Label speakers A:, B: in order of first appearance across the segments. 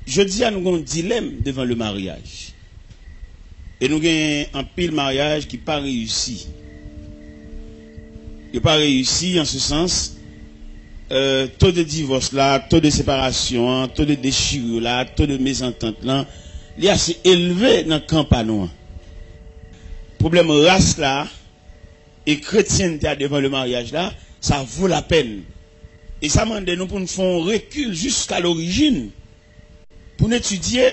A: je dis à nous avons un dilemme devant le mariage. Et nous avons un pile mariage qui n'a pas réussi. Il n'a pas réussi en ce sens. Taux de divorce là, taux de séparation, taux de déchirure là, taux de mésentente là, il est assez élevé dans le campagne. Problème race là, et chrétienté devant le mariage là, ça vaut la peine. Et ça m'a nous pour nous faire un recul jusqu'à l'origine, pour étudier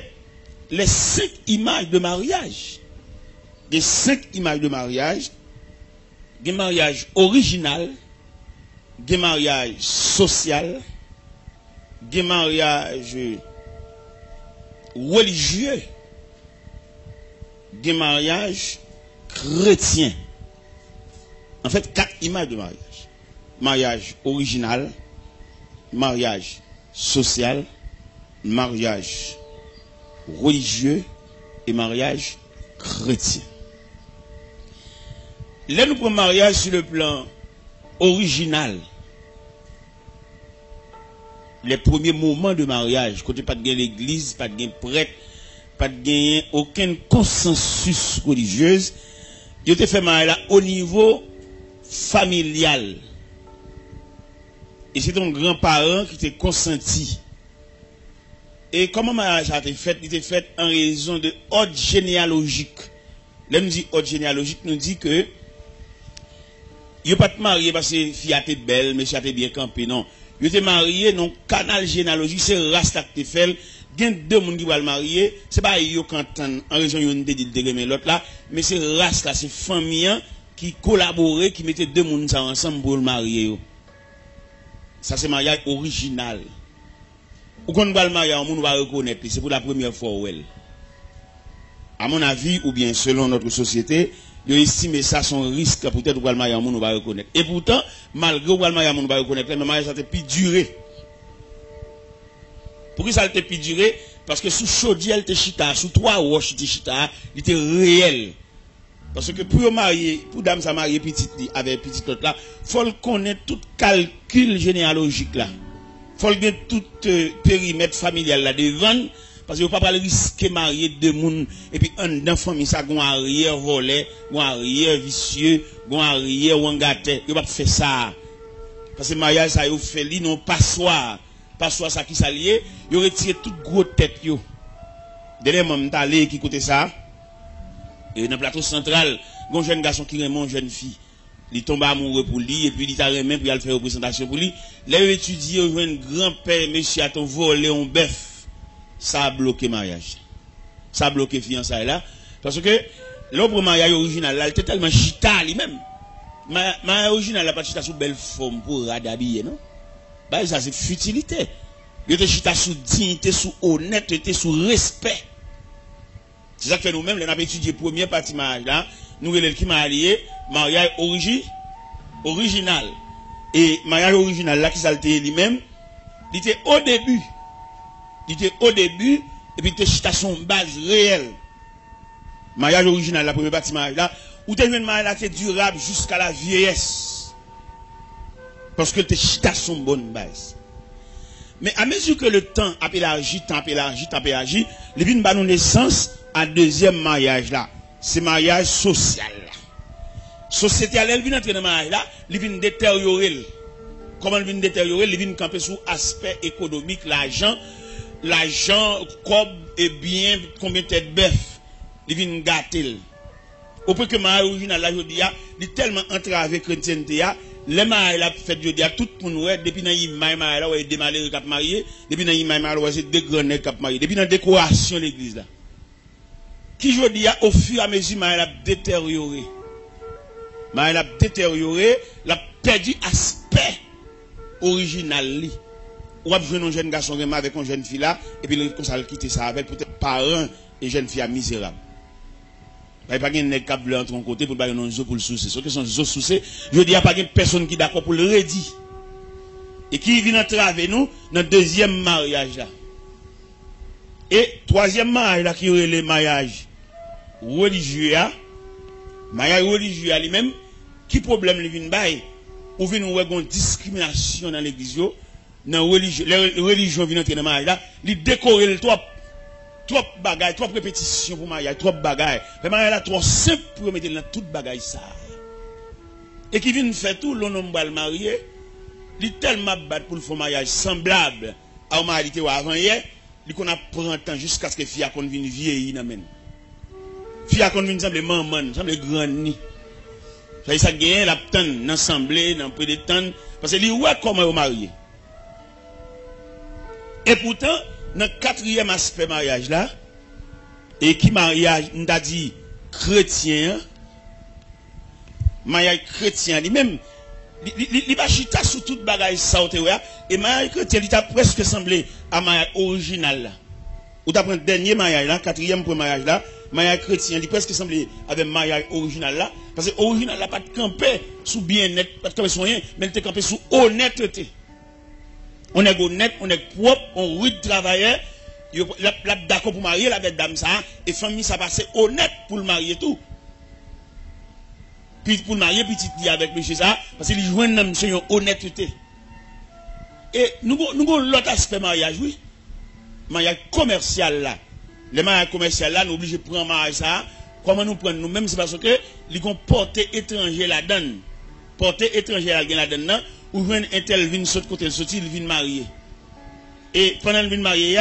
A: les 5 images de mariage. Les 5 images de mariage, des mariages original, des mariages social, des mariages religieux, des mariages chrétiens. En fait, 4 images de mariage. Mariage original, mariage social, mariage religieux et mariage chrétien. Là, nous prenons mariage sur le plan original. Les premiers moments de mariage, quand il n'y a pas de l'église, pas de prêtre, pas de aucun consensus religieux, il a été fait mariage au niveau familial. Et c'est ton grand-parent qui t'a consenti. Et comment le mariage a été fait? Il était fait en raison de ordre généalogique. Là, nous dit ordre généalogique, nous dit que il n'est pas marié parce que fille a été belle, monsieur a été bien campé, non. Il était marié dans le canal généalogique, c'est Rasta qui fait. Il y a 2 personnes qui vont le marier, c'est pas eux qui en raison de de l'autre là, mais c'est Rasta, c'est famille qui collaborait, qui mettait 2 personnes ensemble pour le marier. Ça c'est mariage original. Ou quand on va le marier, on va reconnaître, c'est pour la première fois. À mon avis, ou bien selon notre société, ils estiment ça son risque, peut-être pour le mariage, on va reconnaître. Et pourtant, malgré le mariage, on va reconnaître, le mariage a été plus duré. Pourquoi ça a été plus duré? Parce que sous chaudier, elle était chita, sous 3 roches, elle était chita, il était réel. Parce que pour marier, pour dame ça marier petite avec petite autre là, faut le connaître tout calcul généalogique là. Faut le connaître tout périmètre familial là devant. Parce que vous ne pouvez pas risquer de marier 2 personnes et puis un enfant, ça a un arrière volé, un arrière vicieux, un arrière wangaté. Vous ne pouvez pas faire ça. Parce que le mariage, ça a fait li non passoire. Passoire, ça qui s'allie, vous retirez toute grosse tête. Dernièrement, je suis allé qui côté ça. Et dans le plateau central, il y a un jeune garçon qui aime une jeune fille. Il tombe amoureux pour lui et puis il t'a remis pour aller faire une présentation pour lui. Là, il étudie, il un grand-père, monsieur, a volé un bœuf. Ça a bloqué le mariage. Ça a bloqué la fiançailles là. Parce que l'autre mariage original, là, il était tellement chita lui-même. Mariage original, là, pas chita sous belle forme pour radabiller, non? Bah, ça, c'est futilité. Il était chita sous dignité, sous honnêteté, sous respect. C'est ça que nous-mêmes, nous avons étudié la première partie de mariage là. Nous avons qui marié, mariage original. Et mariage original là, qui s'alté lui-même, il était au début. Il était au début, et puis il était son base réelle. Mariage original, la première partie mariage là, où tu as une mariage qui est durable jusqu'à la vieillesse. Parce que tu as son bonne base. Mais à mesure que le temps a élargi, il vient de naissance à deuxième mariage là. C'est mariage social là. Société, elle vient entrer dans le mariage là, il vient détériorer. Comment il vient détériorer? Il vient camper sous aspect économique, l'argent, comme et bien, combien de têtes bœuf, il vient gâter. Au point que le mariage original, là, je dis, il est tellement entravé chrétienté, le mariage, là, fait, je dis, tout le monde, depuis dans le mariage, là, il y a des malheureux qui sont mariés, depuis dans le mariage, là, il y a des grands qui sont mariés, depuis dans la décoration de l'église, là. Qui, je dis, au fur et à mesure, le mariage a détérioré. Le mariage a détérioré, il a perdu aspect original, li. Ou a besoin d'un jeune garçon avec une jeune fille là, et puis il a quitté ça avec peut-être parents et jeune fille misérable. Il n'y a pas de nègre qui blanc entre un côté pour un zoo pour le souci. Ce qui sont les soucis, je dis, il n'y a pas de personne qui est d'accord pour le redire. Et qui vient entraver nous dans le deuxième mariage là. Et troisième mariage là, qui est le mariage religieux, lui-même, qui problème lui vient bail, ou vient nous une discrimination dans l'église, dans les religions viennent entrer dans le mariage là, ils décorent le trop bagaille, trop répétition pour mariage, trop bagaille. Le mariage là trop simple pour mettre dans toute bagaille ça. Et qui vient faire tout l'homme va le marier, il tellement battre pour le faire mariage semblable à un mariage qui avant hier, il qu'on a prend temps jusqu'à ce que fille qu'on vienne vieillir dans men. Fille qu'on vienne semble maman, semble grand ni. Ça gagne la tante l'assemblée dans peu de temps parce que il ouais comment au marier. Et pourtant dans le quatrième aspect mariage là, et qui mariage, on a dit chrétien, mariage chrétien lui-même, il va chita sous toute bagaille ça et mariage chrétien, il a presque semblé à mariage original là. Ou t'as pris le dernier mariage là, quatrième pour mariage là, mariage chrétien, il presque semblé avec mariage original là, parce que original là pas de camper sous bien-être, pas de camper sous rien, mais il te camper sous honnêteté. On est honnête, on est propre, on rude travailleur, la d'accord pour marier la bête dame ça, et famille ça passe honnête pour le marier tout. Puis pour le marier petit dit avec monsieur ça, parce qu'il joue un homme sur une honnêteté. Et nous avons l'autre aspect mariage, oui. Mariage commercial là. Le mariage commercial là, nous obligés de prendre mariage ça. Comment nous prenons nous-mêmes, c'est parce que ils ont porté étranger là-dedans. Porté étranger là-dedans, ou joindre un tel vin saute côté sorti, il vient marier. Et pendant le vin marier,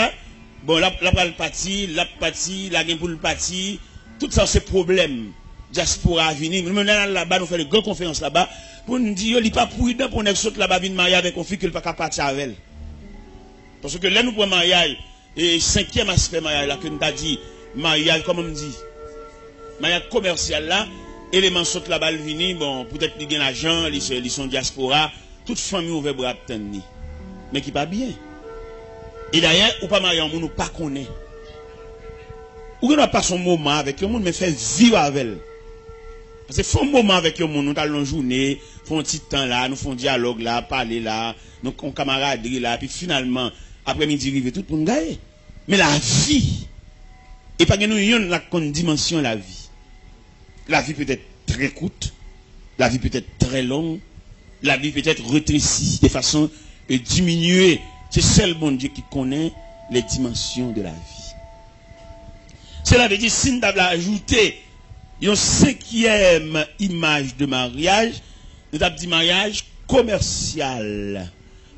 A: bon, la partie, la gain pour le parti, tout ça c'est problème. Diaspora venir. Nous là-bas, nous faisons de grandes conférences là-bas, pour nous dire, il n'est pas prudent pour nous sauter là-bas, vin marier avec un fille qu'il ne peut pas partir avec elle. Parce que là, nous prenons mariage, et cinquième aspect mariage là, que nous avons dit, mariage, comme on dit, mariage commercial là, élément saute là-bas, le vini, bon, peut-être qu'ils gagnent l'argent, ils sont diaspora, toute famille ouverte bras tenir. Mais qui pas bien. Et d'ailleurs, ou pas marié en monde, ou pas connaît. Ou qu'on n'a pas son moment avec le monde, mais fait vivre avec elle. Parce que font un moment avec le monde, nous allons une journée, font un petit temps là, nous font un dialogue là, parler là, nous on camaraderie là, puis finalement, après-midi, arrive tout pour nous gagner. Mais la vie, et pas que nous ayons la dimension de la vie. La vie peut être très courte, la vie peut être très longue, la vie peut être rétrécie de façon à diminuer. C'est seul bon Dieu qui connaît les dimensions de la vie. Cela veut dire, si nous avons ajouté une cinquième image de mariage, nous avons dit mariage commercial.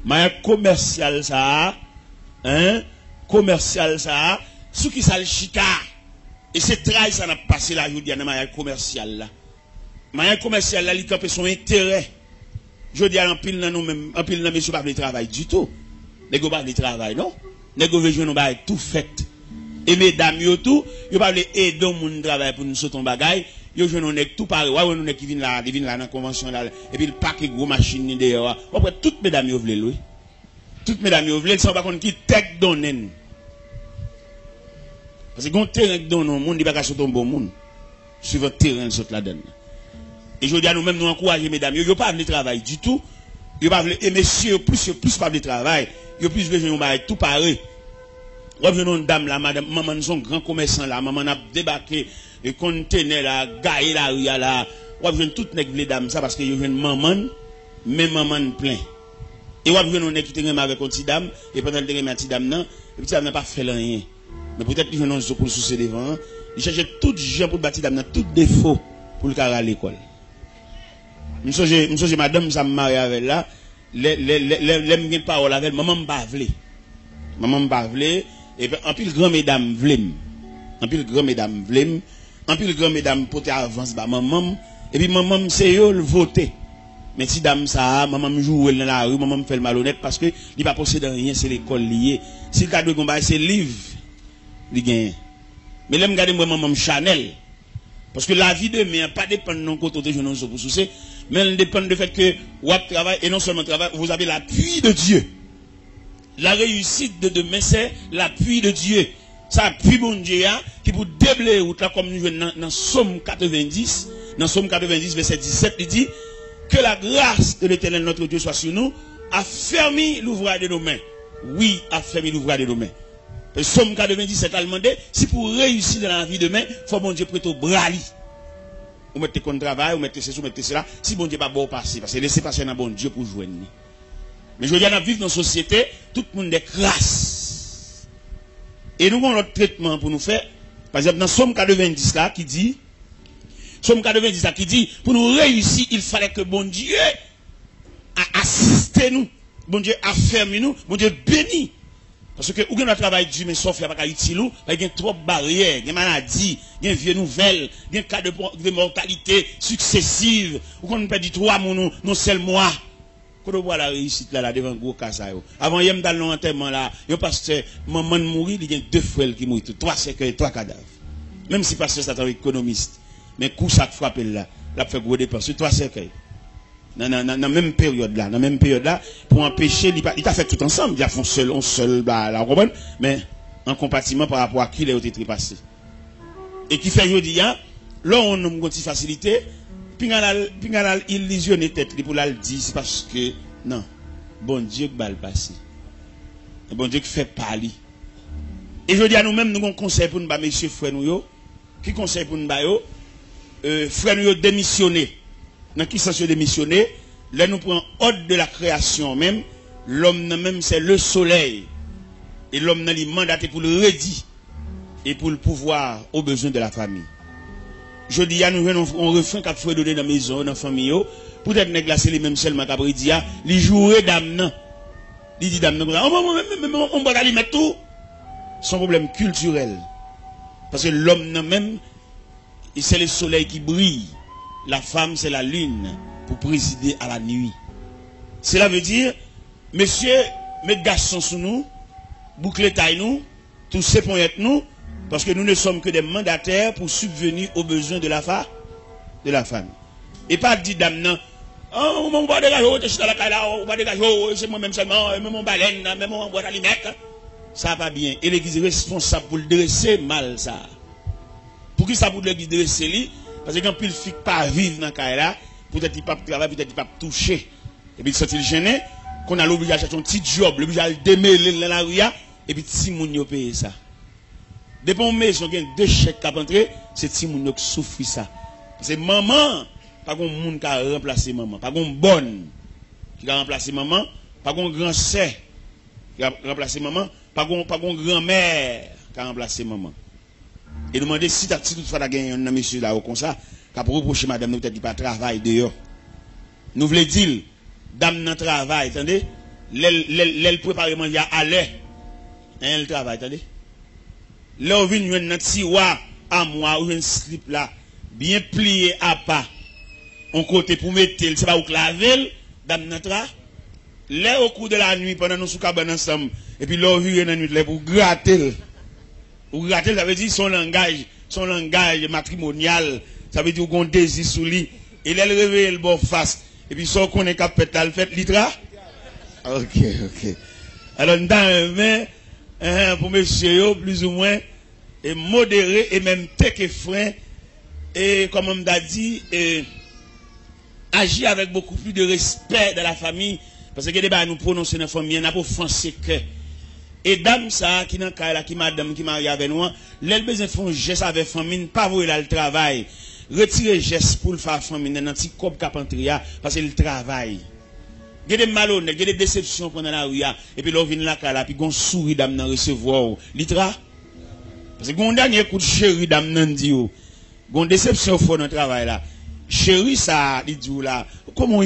A: Mariage commercial, ça, hein, commercial, ça, ce qui ça le chita. Et c'est très ça n'a passé la journée dans le mariage commercial là. Mariage commercial là, il campe son intérêt. Je dis à un pile dans nous-mêmes, un pile dans monsieur pas de travail du tout. Les gars pas de travail, non? Les gars veulent nous tout fait. Et mesdames, yo tout, yo pas aider mon travail pour nous sauter en bagaille. Yo je nous tout pareil. Ouais, nous qui viennent là dans la convention là. Et puis le paquet gros machine derrière. Après toutes mesdames yo veulent louer. Toutes mesdames yo veulent, ça pas contre qui tech donner. Parce que quand terrain donne au monde, il pas sauter un bon monde. Suivant terrain saute là-dedans. Et je dis à nous-mêmes, nous encourager mesdames, yo pas de travail du tout. Yo pas et messieurs plus pas de travail. Yo plus besoin de tout pareil. Revenons une dame là, madame, maman, nous sommes grands commerçants là, maman a débarqué, et conteneur là, gaillé la rue là, revenons toutes les dames ça parce que yo une maman, mais maman plein. Et revenons on est qui te avec une petite dame, et pendant le dernier petite dame non, la petite dame n'a pas fait rien. Mais peut-être qu'ils venons pour sous ses devant, ils cherchent tout gens pour bâtir dame, tout défaut pour le carrer à l'école. Monsieur madame, ça me marie avec là, les paroles avec maman m'bavle. Maman m'bavle. Et puis, en pile grand mesdames vlem. En pile grand mesdames vlem. En pile grand mesdames pote avance ba maman. Et puis maman c'est yo le voter. Mais si dame ça, maman me joue dans la rue, maman me fait le malhonnête parce que il pas posséder rien, c'est l'école liée. Si le cadeau combat c'est livre, il gagne. Mais là me garder moi maman Chanel. Parce que la vie de demain pas dépend de non côté je non pour soucier, mais elle dépend du fait que vous travaillez et non seulement travail, vous avez l'appui de Dieu. La réussite de demain, c'est l'appui de Dieu. Ça appuie mon Dieu qui pour déblayer route là comme nous jouons dans Somme 90. Dans Somme 90, verset 17, il dit que la grâce de l'Éternel notre Dieu soit sur nous, a fermé l'ouvrage de nos mains. Oui, a fermé l'ouvrage de nos mains. Le Somme 97 a demandé, si pour réussir dans la vie de demain, il faut mon Dieu prêter au bras. Vous mettez contre travail, vous mettez ceci, vous mettez cela. Si bon Dieu pas bon passer, parce que laissez passer dans bon Dieu pour joindre. Mais je veux dire, nous vivons dans une société, tout le monde est crasse. Et nous avons notre traitement pour nous faire. Par exemple, dans Somme 90 là, qui dit, Somme 90 là, qui dit, pour nous réussir, il fallait que bon Dieu assiste nous. Bon Dieu afferme nous. Bon Dieu bénit. Parce que, ou bien notre travail dur, mais sauf, il n'y a pas utile, il y a trop de barrières, il y a maladies, il y a vieux nouvelles, il y a cas de mortalité successive, ou qu'on perd 3 mois, non seul mois. Quand on voit la réussite là, devant le gros cas, avant, il y a dans l'enterrement là, il y a pasteur, maman mourir, il y a 2 frères qui mourent, 3 cercueils, 3 cadavres. Même si pasteur, c'est un économiste, mais coup ça frappe là, il a fait gros dépenses, 3 cercueils. Dans la même période là, pour empêcher, il a fait tout ensemble, il a fait un seul, la mais en compartiment par rapport à qui il a été trépassé. Et qui fait, je dis, là, on a une facilité, puis on a illusionné tête pour la dire, c'est parce que, non, bon Dieu qui va le passer. Bon Dieu qui fait parler. Et je dis à nous-mêmes, nous avons un conseil pour nous, messieurs, frères, nous, qui conseil pour nous, frères, nous, démissionner. Dans qui sens démissionner, là nous prenons ordre de la création même, l'homme même c'est le soleil. Et l'homme n'a mandaté pour le redire et pour le pouvoir aux besoins de la famille. Je dis à nous, on refrain qu'à faire donner dans la maison, dans la famille, peut-être ne glacer les mêmes seulement qu'après dit, les jouer d'âme. Il dit d'âme, on va aller mettre tout. Son problème culturel. Parce que l'homme même, c'est le soleil qui brille. La femme, c'est la lune pour présider à la nuit. Cela veut dire, messieurs, mes garçons sous nous, bouclez taille nous, tous ces points nous, parce que nous ne sommes que des mandataires pour subvenir aux besoins de la femme. Et pas dit dame non, oh, on va dégager, on va dégager, c'est moi-même seulement, même mon baleine, même mon boîte à limette. Ça va pas bien. Et l'église est responsable pour le dresser mal, ça. Pour qui ça pour l'église dresser lui? Parce que quand il ne fait pas vivre dans ce là, peut-être qu'il ne peut pas travailler, peut-être qu'il ne peut pas toucher. Et puis il s'est gêné, qu'on a l'obligation de faire un petit job, l'obligation de démêler dans la rue, et puis si moun yo paye ça. Depuis qu'on met son 2 chèques à rentrer, c'est si moun yo qui souffre ça. Parce que maman, pas qu'on moun qui a remplacé maman, pas qu'on bonne qui a remplacé maman, pas qu'on grand sœur qui a remplacé maman, pas qu'on grand-mère qui a remplacé maman. Et demander si toutefois tu as gagné un monsieur là comme ça, qui a reproché madame, nous peut-être qu'il pas travail dehors. Nous voulons dire, dame dans travail, attendez, l'elle prépare manger à l'air. Elle travaille, attendez. Là, on vient un tiroir à moi, ou un slip là, bien plié à pas. On côté pour mettre, c'est pas où claver, dame dans travail. Là, au cours de la nuit, pendant nous sous cabane ensemble, et puis là, on vient dans nuit là pour gratter. Ou gratter, ça veut dire son langage matrimonial, ça veut dire qu'on désire sous lui. Et là, elle réveille le bon face. Et puis, son qu'on est capable de faire l'itra. Ok. Alors, dans pour monsieur, plus ou moins, et modéré, et même tech et frein, et comme on m'a dit, agir avec beaucoup plus de respect dans la famille, parce que les débats nous prononcer dans la famille, on a pas offensé que. Et dame ça, qui n'a pas qui madame qui marie avec nous, l'elle besoin font geste avec famille, pas voir là le travail. Retirer geste pour le faire famille dans un petit cop capantria, parce que le travail. Il y a des malhonnêtes, il y a des déceptions pendant la rue, et puis là, on vient là, puis on sourit d'âme dans recevoir. Litra? Parce que on dernier coup de chéri d'âme dans dit, on déception fort dans le travail là. Chéri, ça, il dit là, comment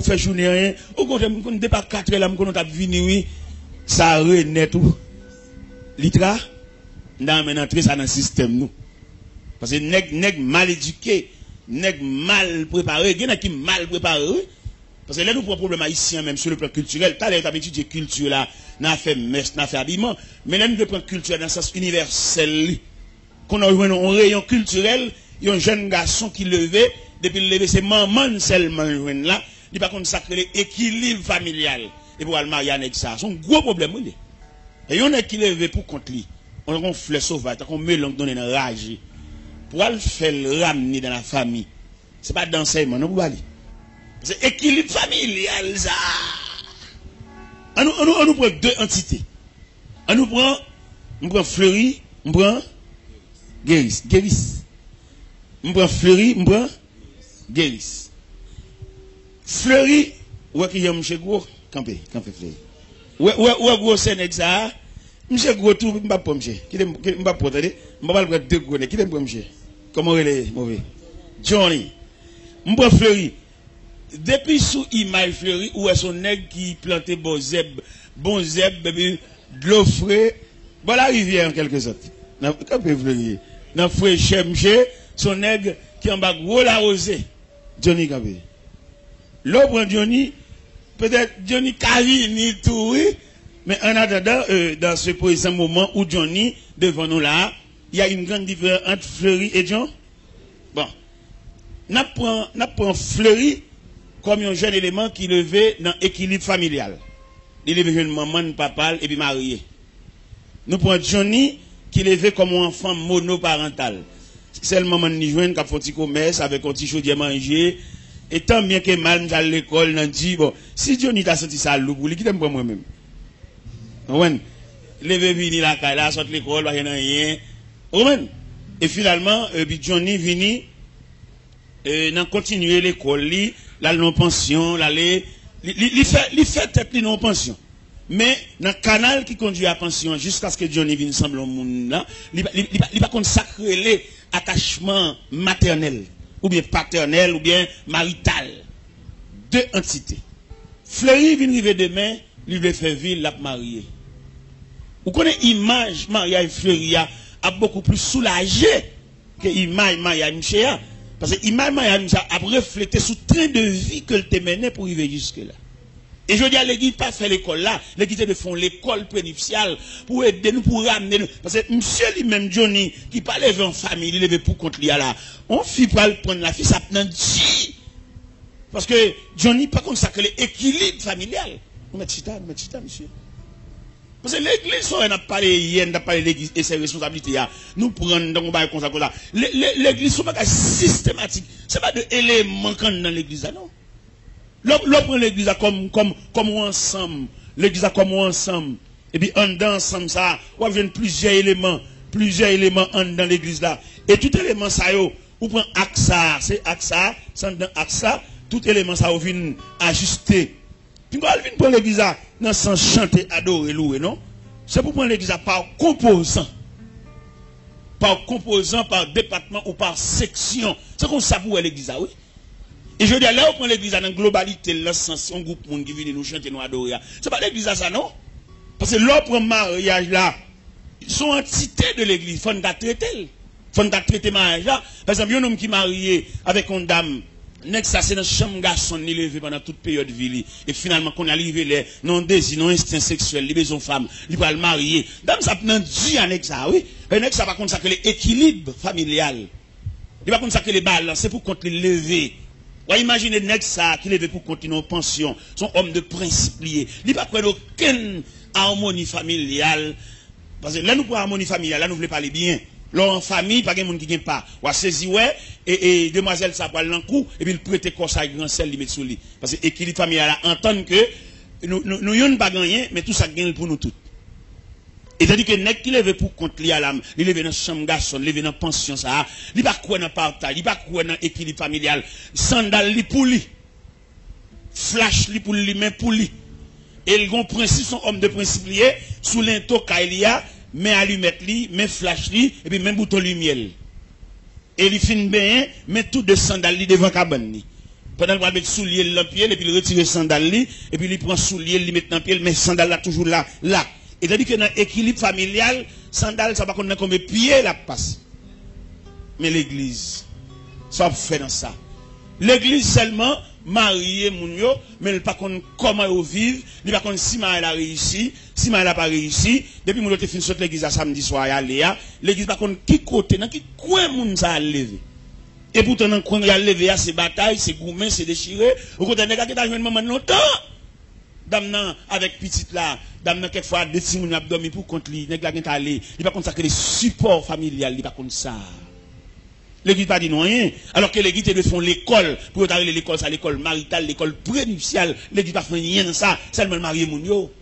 A: fait journée rien? Au contraire, on ne dépasse 4 heures là, on a venu, oui, ça renaît tout. Litra? Dans maintenant, entrer ça dans le système, nous. Parce que nèg mal éduqué, nèg mal préparé, il y en a qui mal préparé. Parce que là, nous prenons un problème haïtien, même sur le plan culturel. Tu as étudié culture là, on a fait messe, on a fait habillement. Mais là, nous devons prendre culture dans le sens universel. Quand on a eu un rayon culturel, il y a un jeune garçon qui levait, depuis le lever, c'est maman seulement là. Il n'y a pas consacrer l'équilibre familial. Et pour le mariage avec ça, c'est un gros problème. Et il y en a qui levait pour contre lui. On a un fleur sauvage, on met l'ongle dans une rage. Pour le faire ramener dans la famille, ce n'est pas d'enseignement, non, pour aller. C'est équilibre familial, ça. On nous prend 2 entités. On prend Fleury, on prend Guéris. On prend Fleury, on prend Guéris. Fleury, ou qui y a M. Gros, campé, Fleury. Ouais, gros Sénègue ça. Monsieur gros tout, m'pas pas monsieur. Qui m'pas pas attendez, m'pas pas deux gros, qui m'pas pas monsieur. Comment il est mauvais? Johnny. M'pas Fleury. Depuis sous image Fleury, où est son nègre qui plantait bon zeb, de l'eau frais, bon la rivière en quelque sorte. Dans campé Fleury. Dans frais chemché, son nègre qui en bas gros la rosée. Johnny campé. L'eau prend Johnny, peut-être Johnny Cavini tout, oui. Mais en attendant, dans ce présent moment où Johnny, devant nous là, il y a une grande différence entre Fleury et John. Bon. N'a pris Fleury comme un jeune élément qui levait dans l'équilibre familial. Il levait une maman, un papa, et puis marié. Nous prenons Johnny qui levait comme un enfant monoparental. C'est le moment de nous joindre, qui a fait un petit commerce avec un petit chaudier manger. Et tant bien que mal, nous allons à l'école, nous dit, bon, si Johnny t'a senti ça, l'eau, il quitte moi-même. Ouais. Les bébés, la caille, là, sortent l'école, il n'y a rien. Ouais. Et finalement, Johnny vini, n'a continué l'école, là, non pension, là, il fait tête non pension. Mais, dans le canal qui conduit à pension, jusqu'à ce que Johnny vienne semble au monde, là, il va consacrer les attachements maternels, ou bien paternels, ou bien marital. Deux entités. Fleury vient arriver demain, lui veut faire ville, l'a marié. Vous connaissez l'image mariage Fleury a beaucoup plus soulagé que l'image mariage Mchea. Parce que l'image mariage Mchea a reflété sous train de vie que le mené pour arriver jusque-là. Et je dis à l'église, pas faire l'école là, l'église de font l'école prénuptiale pour aider nous, pour ramener nous. Parce que monsieur lui-même, Johnny, qui parle en famille, il levait pour contre lui là. On fit pas le prendre la fille, ça prend dit. Parce que Johnny, pas consacré l'équilibre familial. Nous mettons chita, monsieur. Parce que l'église, on a parlé hier, on a parlé de l'église et ses responsabilités. Nous prenons donc comme ça. L'église, c'est pas systématique. C'est pas de éléments dans l'église, non. L'on prend l'église comme ensemble. L'église comme ensemble. Et puis, en dedans, ensemble, ça, on vient plusieurs éléments en dans l'église là. Et tout élément, ça, on prend AXA, c'est AXA, c'est dans AXA, tout élément, ça, on vient ajuster. Puis, quand on vient prendre l'église là, dans le sens chanter, adorer, louer, non? C'est pour prendre l'église là par composant. Par composant, par département ou par section. C'est comme ça pour l'église là, oui. Et je dis, là, on prend l'église dans la globalité, le sens, un groupe de monde qui vient nous chanter, nous adorer. C'est pas l'église à ça, non? Parce que l'autre mariage là, sont entités de l'église. Il faut nous traiter. Il faut nous traiter mariage là. Par exemple, un homme qui est marié avec une dame, ça c'est dans chambre garçon, il levé pendant toute période de vie. Et finalement, quand on arrive là, non désir, non instinct sexuel, les besoins femmes, il va le marier. Dame, ça prend Dieu avec ça, oui. Et ça va consacrer l'équilibre familial. Il va consacrer les balances, c'est pour contre les lever. Vous imaginez Nèg ça qui lève pour continuer en pension, son homme de principe lié. Il n'a pas aucune harmonie familiale. Parce que là, nous pour harmonie familiale, là, nous voulons parler bien. Là, en famille, pas de monde qui gagne pas. Ou à saisir, ouais, et demoiselle, ça parle dans le coup, et puis il prête corps à grand sel, il met sous lui. Parce que l'équilibre familial, entendre que nous y'en pas gagné, mais tout ça gagne pour nous tous. Et c'est-à-dire que Nèg qui lève pour compte li à l'âme, il lève dans chambre garçon, il lève dans pension ça, il pas quoi dans partage, il pas quoi dans équilibre familial, sandal li pour lui. Flash li pour lui, mais pour lui. Et le grand principe son homme de principe lié sous l'into kailia, mais allumette li, mais flash li et puis même bouton lumière. Et il fin bien, mais tout de sandal li devant cabane li. Pendant qu'il va mettre soulier dans pied et puis il retire sandal li et puis il prend soulier, il met dans pied, mais sandal là toujours là. Et c'est-à-dire que dans l'équilibre familial, sandal, ça va qu'on a comme pied la passe. Mais l'église, ça va faire dans ça. L'église seulement, marié mounio, mais elle pas qu'on comment ils vivent, il pas qu'on si elle a réussi, si elle a pas réussi, depuis mon autre fin saute l'église à samedi soir à Léa, l'église pas qu'on qui côté, dans qui coin moun ça a levé. Et pourtant dans coin il a levé à ces batailles, c'est gourmand, c'est déchiré, au côté nèg qui t'a joué maman longtemps. Dame avec petite là, dame quelquefois des petits moun abdomen pour contre lui, nèg la gen aller, il pas comme ça que les supports familial, il pas comme ça. L'église pas dit non rien, alors que l'église de font l'école pour arriver l'école ça l'école maritale, l'école prénuptiale, l'église pas fait rien dans ça, seulement marié moun yo.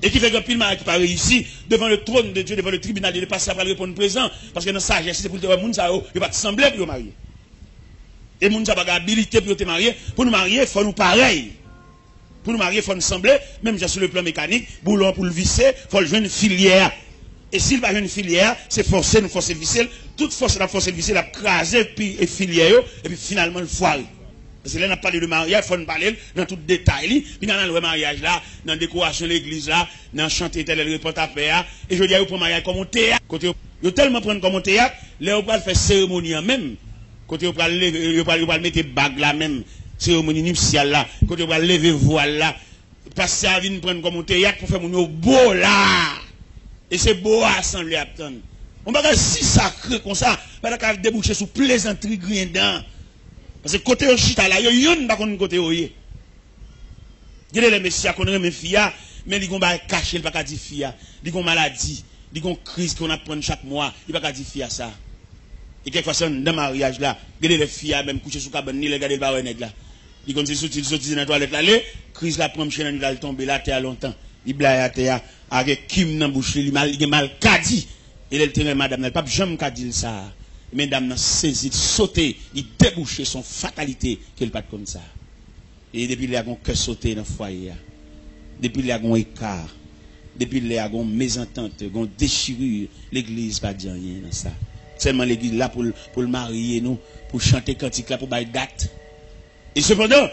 A: Et qui fait que pile mariage qui pas réussi devant le trône de Dieu, devant le tribunal de Dieu, pas ça pour répondre présent parce que dans sagesse c'est pour te moun ça yo pas sembler pour marier. Et moun ça pas habilité pour te marier, pour nous marier, faut nous pareil. Pour nous marier, il faut nous sembler, même sur le plan mécanique, boulon pour le visser, il faut le jouer une filière. Et s'il va jouer une filière, c'est forcer, nous forcer visser. Toute force la force visser, la craser, puis filière, et puis finalement le foire. Parce que là, on a parlé de mariage, il faut nous parler dans tout détail. Puis dans le mariage là, dans la décoration de l'église là, dans le chanter tel le report à faire. Et je dis, vous prenez mariage comme un théâtre. Côté, vous tellement prendre comme un théâtre, là, vous pouvez faire cérémonie en même. Côté, vous pouvez mettre bague là même. Cérémonie nuptiale là. Côté, vous pouvez lever voile là. Parce que ça vient prendre comme un théâtre pour faire mon beau là. Et c'est beau à assembler à attendre. On va faire si sacré comme ça, parce qu'on va déboucher sous plaisanterie grindant. Parce que côté au chita là, il y a pas qu'on côté oye. Il y a les messieurs qui ont mes filles, mais ils ont pas caché, ils pas dire filles, ils ont maladie, ils ont crise qu'on apprend chaque mois, ils pas dire filles ça. Et quelquefois dans le mariage là, il y a les filles même coucher sous cabane, ni les garder pas nèg là. Ils ont sorti dans la toilette là, crise la prend chez nous là tomber là terre longtemps. Il blaye à terre avec Kim dans bouche, il mal kadi. Et elle tenait madame, elle pas jamais kadi ça. Mesdames n'a saisi, sauté, il débouché son fatalité qu'elle pas comme ça. Et depuis il y a un cœur sauté dans le foyer. Depuis il y a un écart. Depuis il y a une mésentente, une déchirure, l'église pas dit rien dans ça. Seulement l'église là pour le marier nous, pour chanter cantique là pour bailler date. Et cependant,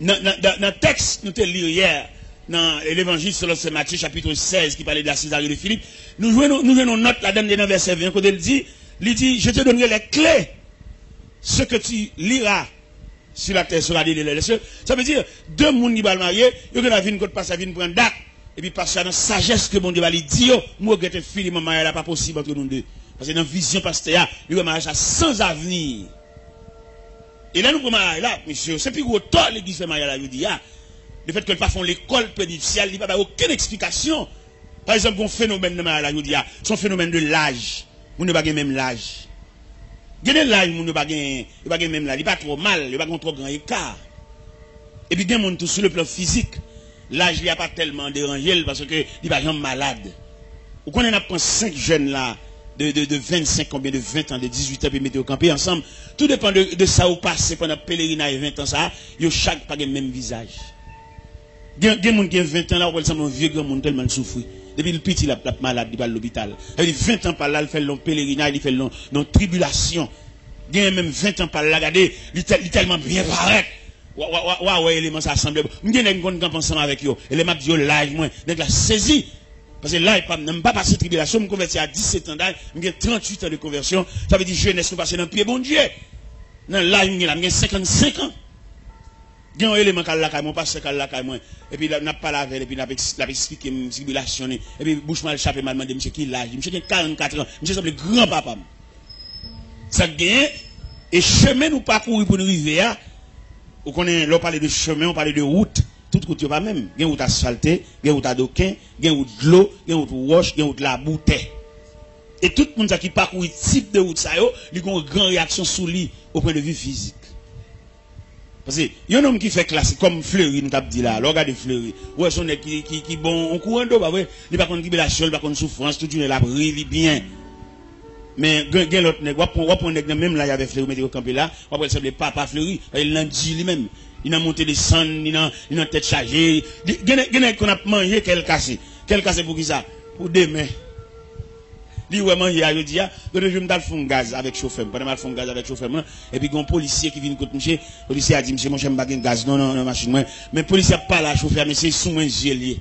A: dans le texte nous te lire hier dans l'évangile selon Saint Matthieu chapitre 16 qui parlait de la Césarée de Philippe, nous jouons note la dame dans verset 20 quand elle dit, je te donnerai les clés. Ce que tu liras sur la terre sera délié les cieux. Ça veut dire, deux personnes qui vont marier, ils vont venir quand passer à prendre date. Et puis passer dans la sagesse que mon Dieu va lui dire, moi je suis fini, mon mariage n'est pas possible entre nous deux. Parce que dans la vision pasteur, il va mariage sans avenir. Et là, nous prenons mariage là, monsieur, c'est plus gros tort l'église fait mariage là, je dis, le fait qu'elle pas font l'école pénitentiaire, il n'y a pas aucune explication. Par exemple, un phénomène de mariage là, je dis, c'est un phénomène de l'âge. Vous n'avez pas même l'âge. Il y a l'âge, vous n'avez pas même l'âge. Il n'est pas trop mal, il n'est pas trop grand écart. Et puis, il y a des gens tout sur le plan physique. L'âge, il n'y a pas tellement dérangé parce qu'il n'est pas jamais malade. Vous connaissez, on a 5 jeunes là, de 25, combien de 20 ans, de 18 ans, puis mettez au camper ensemble. Tout dépend de ça ou passé pendant pèlerinage 20 ans, ça, ils n'ont chaque pas le même visage. Il y a des gens qui ont 20 ans là, on ressemble à un vieux grand monde tellement souffrir. Depuis le petit, il a malade, il va à l'hôpital. Il a 20 ans par là, il fait long pèlerinage, il fait long tribulation. Il y a même 20 ans par là, regardez, il est tellement bien paraître. Ouais, élément ça assemblé. Je suis un grand ensemble avec eux. Et les maps disent, là, moi, je la saisi. Parce que là, il n'a pas passé tribulation, je me convertis à 17 ans d'âge, j'ai 38 ans de conversion. Ça veut dire jeunesse, nous passons dans le pied, bon Dieu. Là, j'ai 55 ans. Il y a un élément qui est là, mon pasteur qui est là, et puis, n'a pas lavé, et puis, n'a pas expliqué, tribulation, et puis, bouche mal chapé, m'a demandé, monsieur, qui l'âge, monsieur, qui a 44 ans, monsieur, semble grand-papa. Ça gagne, et chemin nous parcourir pour nous arriver à, on parle de chemin, on parle de route, toute route, pas même. Il y a une route asphaltée, il y a une route à doquin, il y a une route de l'eau, il y a une route de roche, il y a une route de la bouteille. Et tout le monde qui parcourt type de route, ça, il y a une grande réaction sous lui, au point de vue physique. Parce que, il y a un homme qui fait classe, comme Fleury, nous t'avons dit là, regardez Fleury. Ouais, son nez qui bon, on courant d'eau, bah ouais, il va contre tribulation, il va contre souffrance, tout le monde brille bien. Mais, il y a l'autre nègre, on nègre, même là, il y avait Fleury, mais il campé là, on va s'appeler Papa Fleury, il l'a dit lui-même. Il a monté des sangs, il a tête chargée. Il y a qu'on a mangé, quel cassé. Quel cassé pour qui ça? Pour demain. Il a mangé, il a dit, je vais me faire un gaz avec chauffeur. Pendant que je fais gaz avec chauffeur, et puis il y a un policier qui vient contre monsieur. Le policier a dit, monsieur, moi, je n'aime pas gaz. Non, machine. Mais le policier n'a pas là, chauffeur, mais c'est sous mon gilet.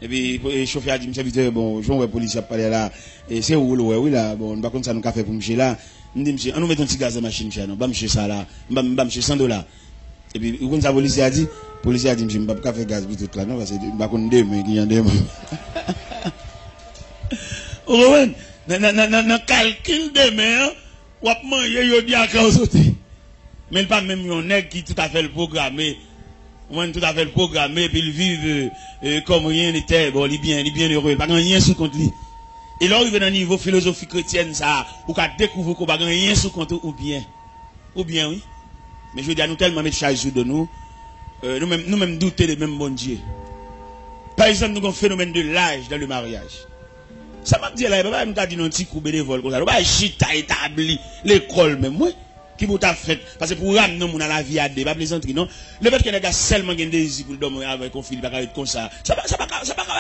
A: Et puis le chauffeur a dit, monsieur, vite, bon, je vois le policier a parlé là. Et c'est où, oui, là, bon, par contre, ça nous a fait pour monsieur là. Je dis, monsieur, on nous met un petit gaz dans la machine, monsieur, non, monsieur, ça là, monsieur, $100. Et puis, quand le policier a dit, monsieur, je ne peux pas faire gaz pour tout là, non, parce que je ne peux pas faire demain, il y a demain. Dans le calcul demain, on va manger, il y a des mais il n'y a pas même un nègre qui tout à fait le programmé. On tout à fait le programmé, puis il vit comme rien n'était, bon, il est bien heureux, il n'y a rien sous compte lui. Et là, il arrive dans le niveau philosophie chrétienne, ça, ou qu'à découvrir qu'on n'a rien sous compte, ou bien, oui. Mais je veux dire, nous tellement mettre charge de nous, nous-mêmes douter de même bon Dieu. Par exemple, nous avons un phénomène de l'âge dans le mariage. Ça m'a dit là, il va me dire un petit coup bénévole comme ça. Il va chita établi l'école même, oui. qui vous t'a fait parce que pour ramener mon à la vie à des pas plaisanterie non le fait que les gars seulement gagne désir pour dormir avec un fil pas être comme ça pas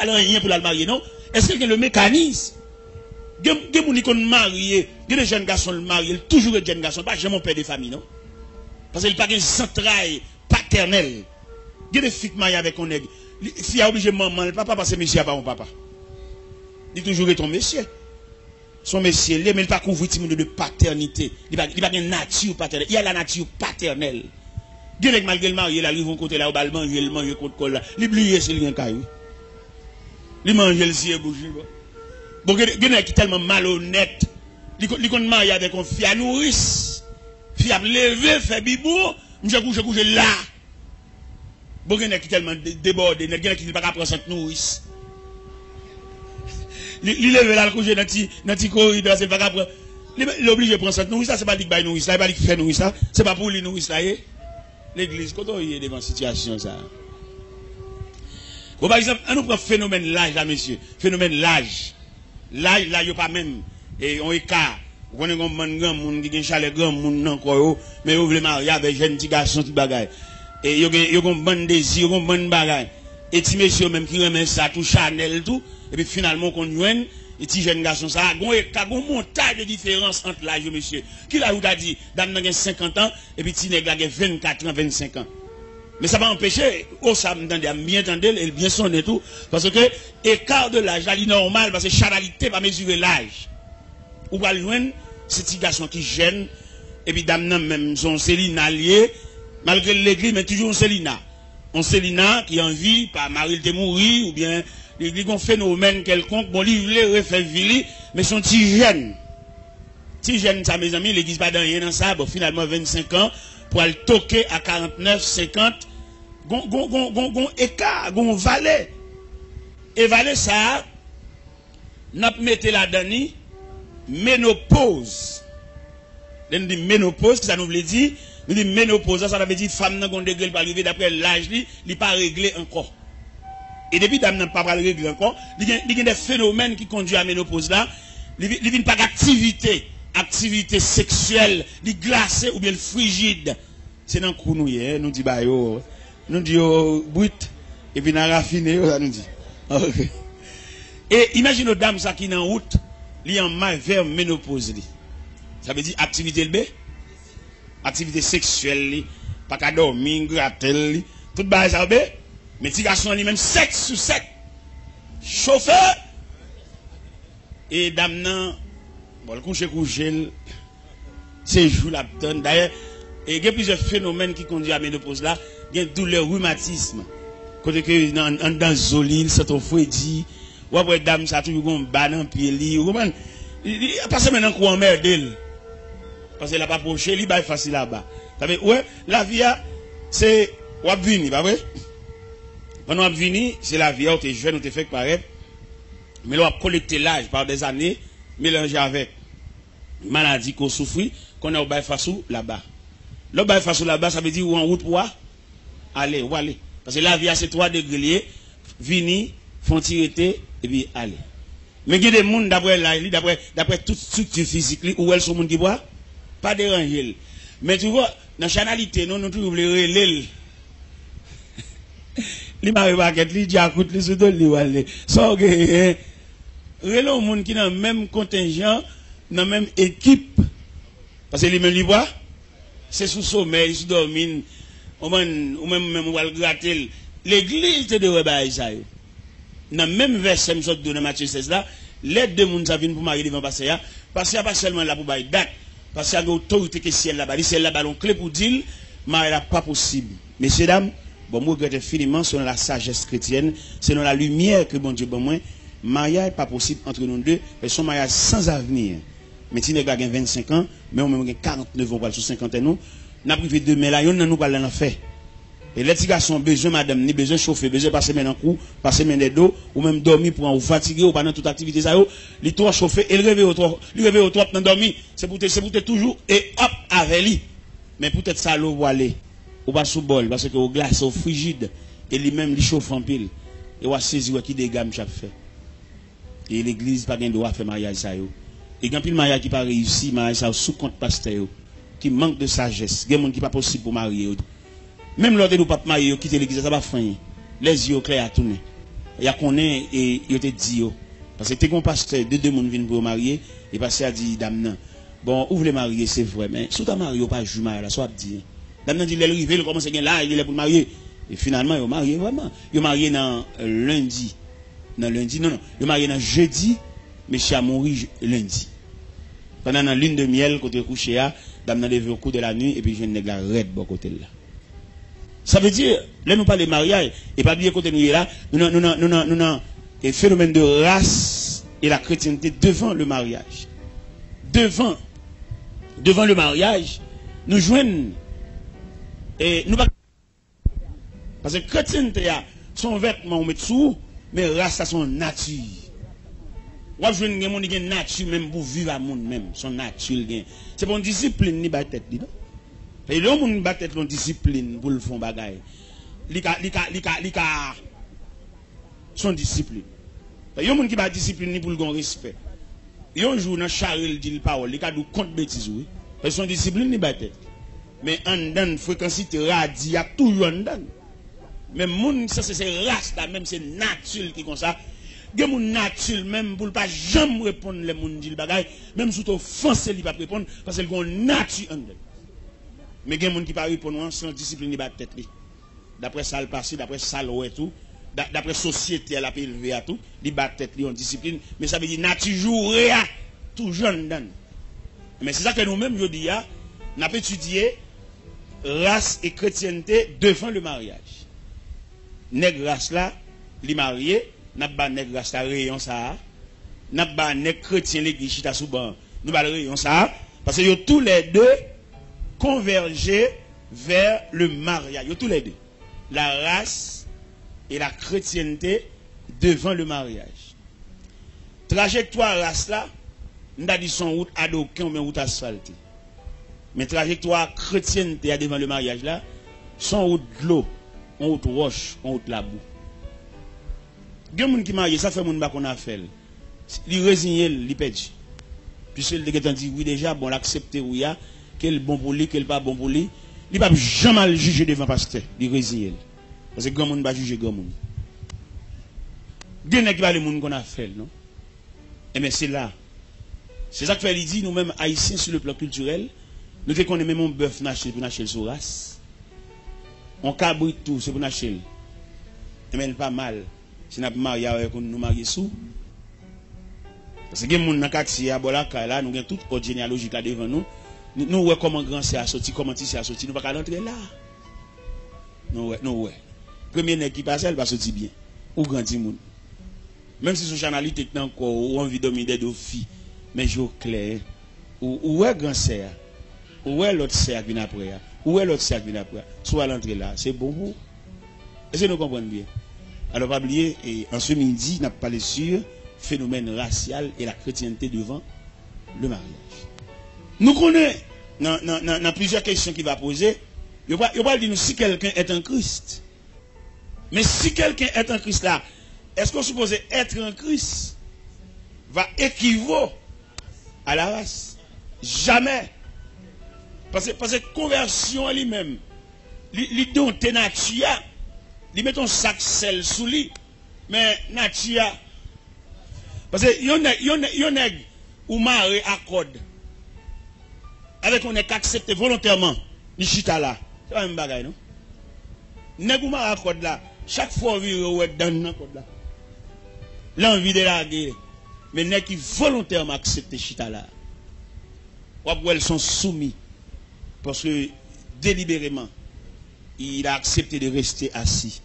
A: rien pour la marier non est-ce que le mécanisme gen moun qui marié des jeunes garçons mariés toujours des jeunes garçons pas jamais mon père de famille non parce qu'il pas une centrale paternelle il y a des filles mariées avec un nègre fille a obligé maman le papa parce que monsieur pas mon papa il toujours est ton monsieur son monsieur mais il pas couvrir de paternité il pas une nature paternelle il y a la nature paternelle il y a malgré le marié là ils vont côté là au bal manger le manger contre col là il oublier c'est rien caillou il manger le ciel bougie bon il y a qui tellement malhonnête il qu'on marié avec un fille à nourrice fille a levé fait bibou je couche là bon il y a qui tellement débordé il y a qui pas prendre cette nourrice il lève là le coucher dans petit corridor c'est pas capable il obligé de prendre cette nourrice ça c'est pas dit bail nourrice ça pas dit faire nourrice ça c'est pas pour lui nourrice là l'église quand on est devant situation ça bon par exemple on nous prend phénomène l'âge là monsieur phénomène l'âge là il pas même et on écart on est comme grand monde qui chalet grand monde encore mais on veut marier avec jeune petit garçon tout bagaille et yo comme bon désir comme bon bagaille et petit monsieur même qui remet ça tout Chanel tout et puis finalement qu'on joigne et petit jeune garçon ça a un montage de différence entre l'âge monsieur qui là ou a dit dame n'a 50 ans et puis petit nèg a 24 ans 25 ans mais ça va empêcher ça me bien entendre et bien sonner tout parce que écart de l'âge là est normal parce que charalité pas mesurer l'âge ou va joindre ces petits garçons qui gênent et puis dame même son Célina lié malgré l'église mais toujours Célina on Célina qui a envie par Marie de mourir ou bien il y a un phénomène quelconque bon il veut refaire vili mais son petit jeune ça mes amis l'église pas dans rien dans ça bon finalement 25 ans pour aller toquer à 49 50 gon écart gon valet et valet ça n'a mettre la dani ménopause l'on dit ménopause ça nous veut dire nous dit ménopause ça veut dire femme n'a gon degré pas arriver d'après l'âge li pas réglé encore et depuis dame n'a pas réglé encore il y a des phénomènes qui conduisent à la ménopause là il vient pas activité sexuelle li glacé ou bien frigide c'est dans cou nous nous dit bah yo nous dit brut et puis n'a raffiné ça nous dit OK et imagine une dame ça qui est en route li en mal vers ménopause li ça veut dire activité le activité sexuelle pas qu'à dormir gratter tout bail ça be mais petit garçon lui même 7 sur 7 chauffeur et dame nan bon coucher c'est jour la donne d'ailleurs et il y a plusieurs phénomènes qui conduisent à la ménopause là il y a douleur rhumatisme côté que dans zolil c'est ton fouedi ou après dame ça toujours gon banan pied li ou comprendre il passe maintenant quoi merde parce qu'il a pas poché il bail facile là-bas ça veut ouais la vie c'est ou venir pas vrai pendant venir c'est la vie on t'es jeune on t'es fait paraître mais on a collecté l'âge par des années mélangé avec maladie qu'on souffre qu'on a au bail face là-bas le bail face là-bas ça veut dire ou en route pour aller ou aller parce que la vie c'est 3 degrés venir font tirer et puis aller mais il y a des monde d'après toute structure physique où elles sont monde qui boit pas déranger mais tu vois dans chanalité non toujours les relais li m'a remarqué li dit écoute li sous li wale so que relais monde qui dans même contingent dans même équipe parce que lui même li boit c'est sous sommeil sous dormir ou même on va le gratter l'église te de bail ça dans même verset me sorte de Matthieu 16 là les deux monde ça vient pour marier devant passer parce qu'il pas seulement là pour bail date parce qu'il y a une autorité que ciel là-bas c'est là-bas on clé pour dire marier pas possible messieurs dames bon moi regrette infiniment selon la sagesse chrétienne selon la lumière que bon Dieu bon moi mariage pas possible entre nous deux et son mariage sans avenir mais si nous avons 25 ans mais on même 49 ans pour sur 50 ans nous n'a privé demain là on nous pas l'en faire et les petits garçons besoin madame ni besoin chauffer besoin passer maintenant coup passer maintenant dos ou même dormir pour en fatiguer ou pendant toute activité ça yo li trop chauffer et le réveil au trop dans dormir c'est pour toujours et hop avec lui mais peut-être ça l'eau va aller ou pas sous bol parce que au glace au frigide et lui-même il chauffe en pile et on saisir qui dégâts chaque fait et l'église pas gain droit faire mariage ça yo et quand pile mariage qui pas réussi mariage ça sous compte pasteur qui manque de sagesse. Il y a des gens qui pas possible pour marier. Même lors de nous pas marier, quitter l'église, ça va faire. Les yeux clairs à tourner. Il y a qu'on est et il te dit parce que t'es qu'on pasteur deux monde viennent pour marier et pasteur a dit dame non. Bon, ouvre les marier, c'est vrai, mais si tu as marié, pas jumeau là, soit dit. Dame non dit il arrive, il commence à gagner là, il est pour marier. Et finalement, il est marié vraiment. Il est marié dans lundi. Non, il est marié dans jeudi, mais il a mouru lundi. Pendant la lune de miel, quand il est couché, dame non levé au cours de la nuit et puis je ne la raide bon côté là. Ça veut dire, là nous parlons de mariage, et pas bien côté nous là, nous avons un phénomène de race et la chrétienté devant le mariage. Devant le mariage, nous joignons, et nous pas, parce que chrétienté a son vêtement on met sous, mais race a son nature. On joue une nature même pour vivre à monde même, son nature. C'est pour une discipline ni ba tête. Et le monde bat tête une discipline pour le fond bagaille. Lika son discipline. Il y a des gens qui bat discipline ni pour le respect. Il y a un jour dans Charles dit le parole, il y a du compte bêtise oui. Parce son discipline ni bat tête. Mais en dedans fréquence radie a toujours en dedans. Mais monde ça c'est race là même c'est nature qui comme ça. Gen moun nature même pour pas jamais répondre les moun dit le bagaille, même sous offense il pas répondre parce qu'il a une nature en dedans. Mais il y a des gens qui ne répondent pas sans discipline de tête. D'après ça, le passé, d'après ça, le tout, d'après la société, elle a élevé à tout, ils battent tête, ils ont discipline. Mais ça veut dire, nature joue tout jeune. Mais c'est ça que nous-mêmes, je dis, nous avons étudié race et chrétienté devant le mariage. Nègre race là, les mariés, nous avons nègre race là, rayon ça, nous avons nègre chrétien, l'église chita souban, nous avons rayon ça, parce que tous les deux, converger vers le mariage. Tous les deux. La race et la chrétienté devant le mariage. Trajectoire race là, nous avons dit son route adoquée ou bien route asphaltée. Mais trajectoire chrétienté devant le mariage là, son route de l'eau, on route roche, on route la boue. Il y a des gens qui marient, ça fait mon bas qu'on a fait. Il résigne, il pète. Puisque le déguetant dit oui déjà, bon l'accepter oui ya. Quel bon pour lui, quel pas bon pour lui. Il ne va jamais juger devant le pasteur. Il résigne. Parce que grand monde va juger grand monde. Il y a des gens qu'on a fait, non? Et bien c'est là. C'est ça que fait dit, nous-mêmes haïtiens sur le plan culturel, nous faisons qu'on est même un bœuf naché pour nacher sur race. On cabrit tout, c'est pour nacher. Et bien pas mal. Si nous avons marié avec nous mariés sous. Parce que les gens qui ont là, nous avons toute autre généalogie là devant nous. Nous voyons comment grand c'est sorti, comment petit c'est sorti, nous ne pouvons pas rentrer là. Nous voyons. Premier nègre qui passe, elle va sortir bien. Ou grand monde. Même si son chanalité est encore, ou envie de dominer des filles, mais je clair. Ou est grand c'est, ou est l'autre c'est qui vient après, ou est l'autre c'est qui vient après. Soit l'entrée là, c'est bon pour. Est-ce que nous comprenons bien? Alors, pas oublier, et en ce midi, nous avons parlé sur le phénomène racial et la chrétienté devant le mariage. Nous connaissons dans plusieurs questions qu'il va poser. Il va dire si quelqu'un est un Christ. Mais si quelqu'un est un Christ là, est-ce qu'on suppose être un Christ va équivaut à la race? Jamais. Parce que conversion lui-même, l'idée de nature, il met un sac sel sous lui, mais nature. Parce que yon nèg ou maré accorde. Avec on est accepté volontairement, ni chita là. C'est pas même bagaille, non? Nèg ou maré accorde là, chaque fois vire ou est dans nan code là. L'envie de la guerre. Mais nèg qui volontairement accepté chita là. Ou elles sont soumis. Parce que délibérément, il a accepté de rester assis.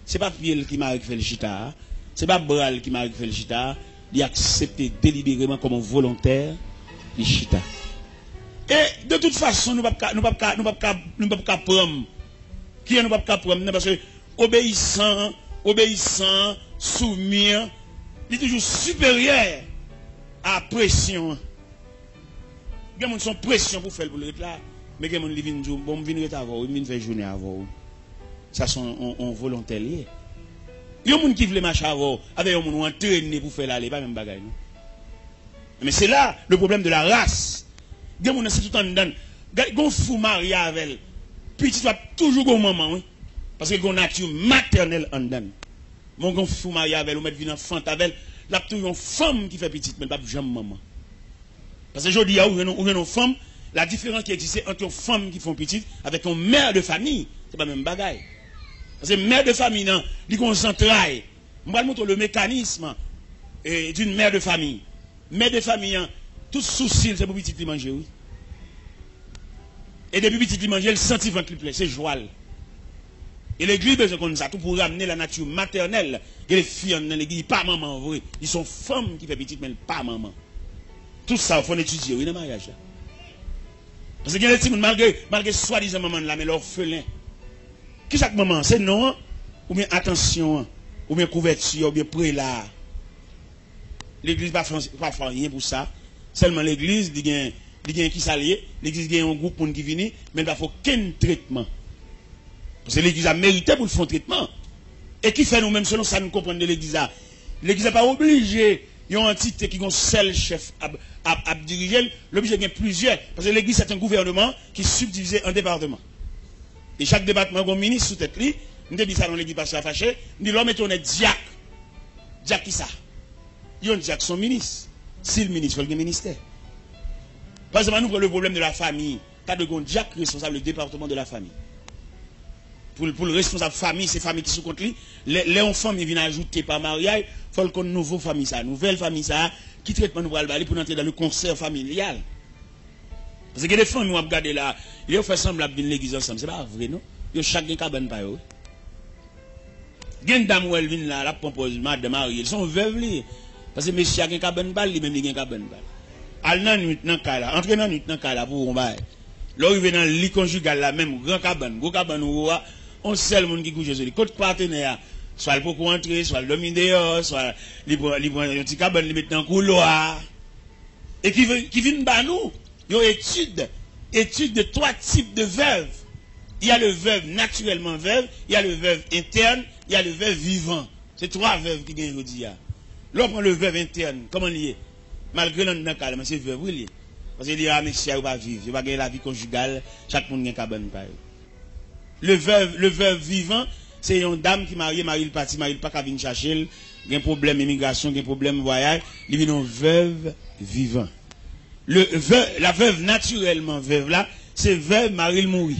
A: C'est pas Pierre qui m'a fait le chita. C'est pas Bral qui m'a fait le chita. Il a accepté délibérément comme volontaire le chita. Et de toute façon, nous ne pouvons pas prendre. Qui est nous ne pouvons pas prendre? Parce que obéissant, soumis, il est toujours supérieur à la pression. Il y a une pression pour faire le là. Mais il y a des gens qui vont venir avant, ils vont faire journée avant. Ça sont volontaires. Il y a des gens qui veulent marcher avant, avec des gens qui ont entraîné pour faire l'aller, pas même bagaille. Mais c'est là le problème de la race. Il y a des gens qui sont tout en dedans. Gon fou marié avec elle. Petit va toujours gon maman, oui. Parce que gon nature maternelle en dedans. Mon gon fou marié avec elle, ou mettre vin enfant avec elle, là toujours une femme qui fait petite, mais pas jamais maman. Parce que je dis, où une femme, la différence qui existe entre une femme qui font petite avec une mère de famille, c'est pas même bagaille. Parce que mère de famille, non, il concentraille. Je vais montrer le mécanisme d'une mère de famille. Mère de famille, hein, tout souci, c'est pour petit qui manger, oui. Et depuis petit qui manger, le sentiment qui plaît, c'est joie. Et l'église besoin comme ça, tout pour ramener la nature maternelle. Et les filles dans l'église, pas maman, vrai. Ils sont femmes qui font petite, mais pas maman. Tout ça, il faut étudier, oui, dans le mariage. Là. Parce que les petits, malgré soi-disant maman là, mais l'orphelin. Qui chaque maman, c'est non, ou bien attention, ou bien couverture, ou bien prélat. L'église n'a pas fait rien pour ça. Seulement l'église, il y a qui s'allie, l'église a un groupe qui vient, mais il n'y a pas aucun traitement. Parce que l'église a mérité pour le faire un traitement. Et qui fait nous-mêmes, selon ça, nous comprenons de l'église. L'église n'est pas obligée, il y a une entité qui est un seul chef à diriger, l'obligé il y a plusieurs. Parce que l'église, c'est un gouvernement qui est subdivisé en départements. Et chaque département a un ministre sous tête. Nous dit ça dans l'église parce que fâché. Nous dit l'homme est un diacre. Diacre qui ça? Il y a un diacre, son ministre. Si le ministre, il y a un ministère. Par exemple, nous prenons le problème de la famille. Pas de grand diacre responsable du département de la famille. Pour le responsable famille, c'est famille qui sont contre lui. Les enfants viennent ajouter par mariage, il faut qu'on ait une nouvelle famille, ça, nouvelle famille, ça, qui traitement nous va aller pour entrer dans le concert familial. Parce que les familles, on regarde là, ils font semblant de l'église ensemble, c'est pas vrai, non? Ils ont chacun cabane par eux. Il y a une dame où elle vient là, la propose, madame mariée, ils sont veuves, parce que monsieur a un cabane balle, lui-même il a un cabane balle. Al nan nuit nan kala, entre nan nuit nan kala pour on va. Là il vient dans le lit conjugal là même grand cabane, gros cabane ou on seul monde qui couche sur lui. Côté partenaire, soit le pour entrer, soit le dominer dehors, soit libre un petit cabane li mettre dans couloir. Et qui vient ba nous, yo étude de trois types de veuves. Il y a le veuve naturellement veuve, il y a le veuve interne, il y a le veuve vivant. C'est trois veuves qui gagnent aujourd'hui. Là on prend le veuve interne, comment lié? Malgré l'on dans calme, c'est veuve oui. Parce qu'il dit ah monsieur il va vivre, il va gagner la vie conjugale, chaque monde gagne cabane pareil. Le veuve vivant, c'est une dame qui marie le parti, marie pas qu'à venir chercher, il y a un problème immigration, il y a un problème voyage, il vient une veuve vivant. La veuve naturellement veuve là, c'est veuve marie mourir.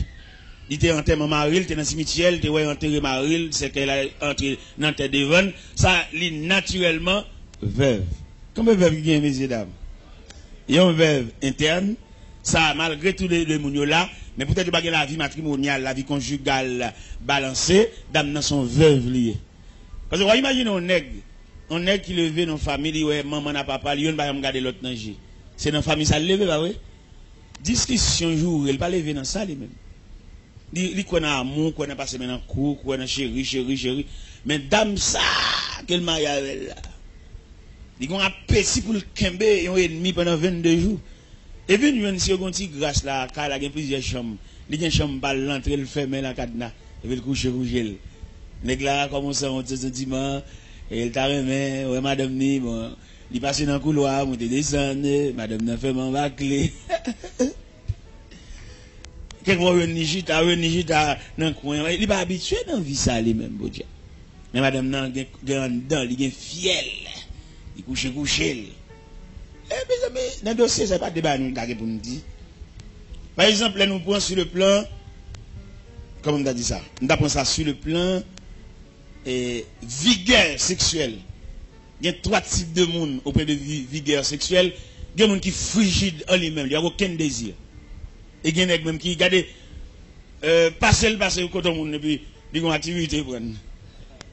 A: Il était enterré Maril, il était dans le cimetière, il était enterré Maril, c'est qu'elle a entré dans la terre de Devon. Ça, il est naturellement veuve. Comment veuve qui est, messieurs dames? Il y a une veuve interne, ça, malgré tous les mounions là, mais peut-être pas la vie matrimoniale, la vie conjugale balancée, dames dans son veuve liée. Parce que vous imaginez un nègre qui levait dans la famille, ouais, maman n'a pas parlé, il va regarder l'autre dans le c'est dans la famille, ça le lever, bah oui. Discussion jour, il ne pas lever dans ça lui-même. Il connaît amour, connaît passé maintenant cours, connaît chéri. Mais dame ça, quel mariage là. Il a un appétit pour le kembe et un ennemi pendant 22 jours. Et puis, nous avons une petite grâce là, car il y a plusieurs chambres. Il y a une chambre balle, l'entrée, le ferme, la cadenas, et puis le coucher rouge. Les gars commencent à monter ce dimanche, et il t'a remis, ouais, madame ni, bon, il passe dans le couloir, monte descendre, madame n'a fait mon bâclé. Quelquefois, on nigita dans le coin. Il n'est pas habitué dans la vie, ça, lui-même, bon Dieu. Mais madame, il est fiel. Il couche. Eh, mais, dans le dossier, ce n'est pas débat, nous, pour nous dire. Par exemple, là, nous prenons sur le plan, comment on a dit ça? Nous apprenons ça sur le plan, vigueur sexuelle. Il y a trois types de monde auprès de vigueur sexuelle. Il y a des gens qui sont frigides en lui-même, il n'y a aucun désir. Et il y a des gens qui regardent, passer quand on monde, et puis, ils ont une activité pour nous.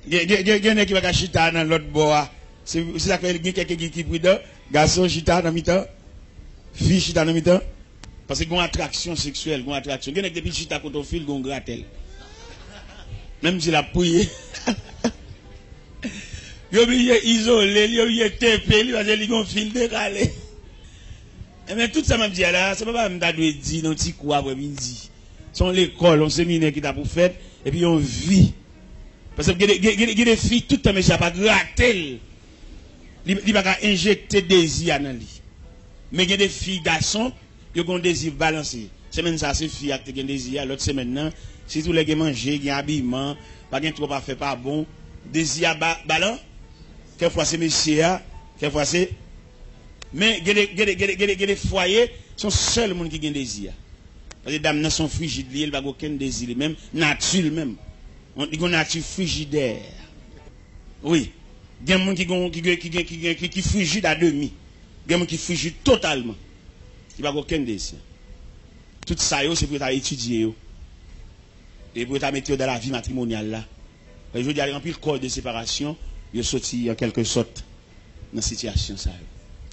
A: Il y a des gens qui vont chita dans l'autre bois. C'est ça qu'il y a quelqu'un qui prie de garçon chita dans mi-temps, fille chita dans mi-temps. Parce qu'il y a une attraction sexuelle, il y a une attraction. Il y a des gens chita quand on file, ils ont grattel. Même si la pouille. Ils ont isolé, ils ont tapé, ils ont fil décalé. Mais tout ça, m'a dit là, c'est pas me dire dans petit coup après-midi. C'est l'école, on séminaire qui t'a pour faire, et puis on vit. Parce que il y a des filles, tout le temps, mais ça pas gratter. Il va pas injecter désir dans lui. Mais il y a des filles, garçons, qui ont un désir balancé. Semaine ça c'est fille qui gen désir, l'autre semaine nan, si tous les gens manger, gen habillement, pas gen trop pas fait pas bon, désir ballon. Quelquefois c'est monsieur, quelquefois c'est mais des foyers sont seuls monde qui gen désir. Parce que dames nan sont frigides, il pas aucun désir même nature même. On dit qu'on nature frigidaire. Oui. Il y a des gens qui frigide à demi. Il y a des gens qui frigide totalement. Il n'y a aucun désir. Tout ça, c'est pour étudier. Et pour mettre dans la vie matrimoniale. Là. Je veux dire, remplir le corps de séparation, il est sorti en quelque sorte dans cette situation. Ça.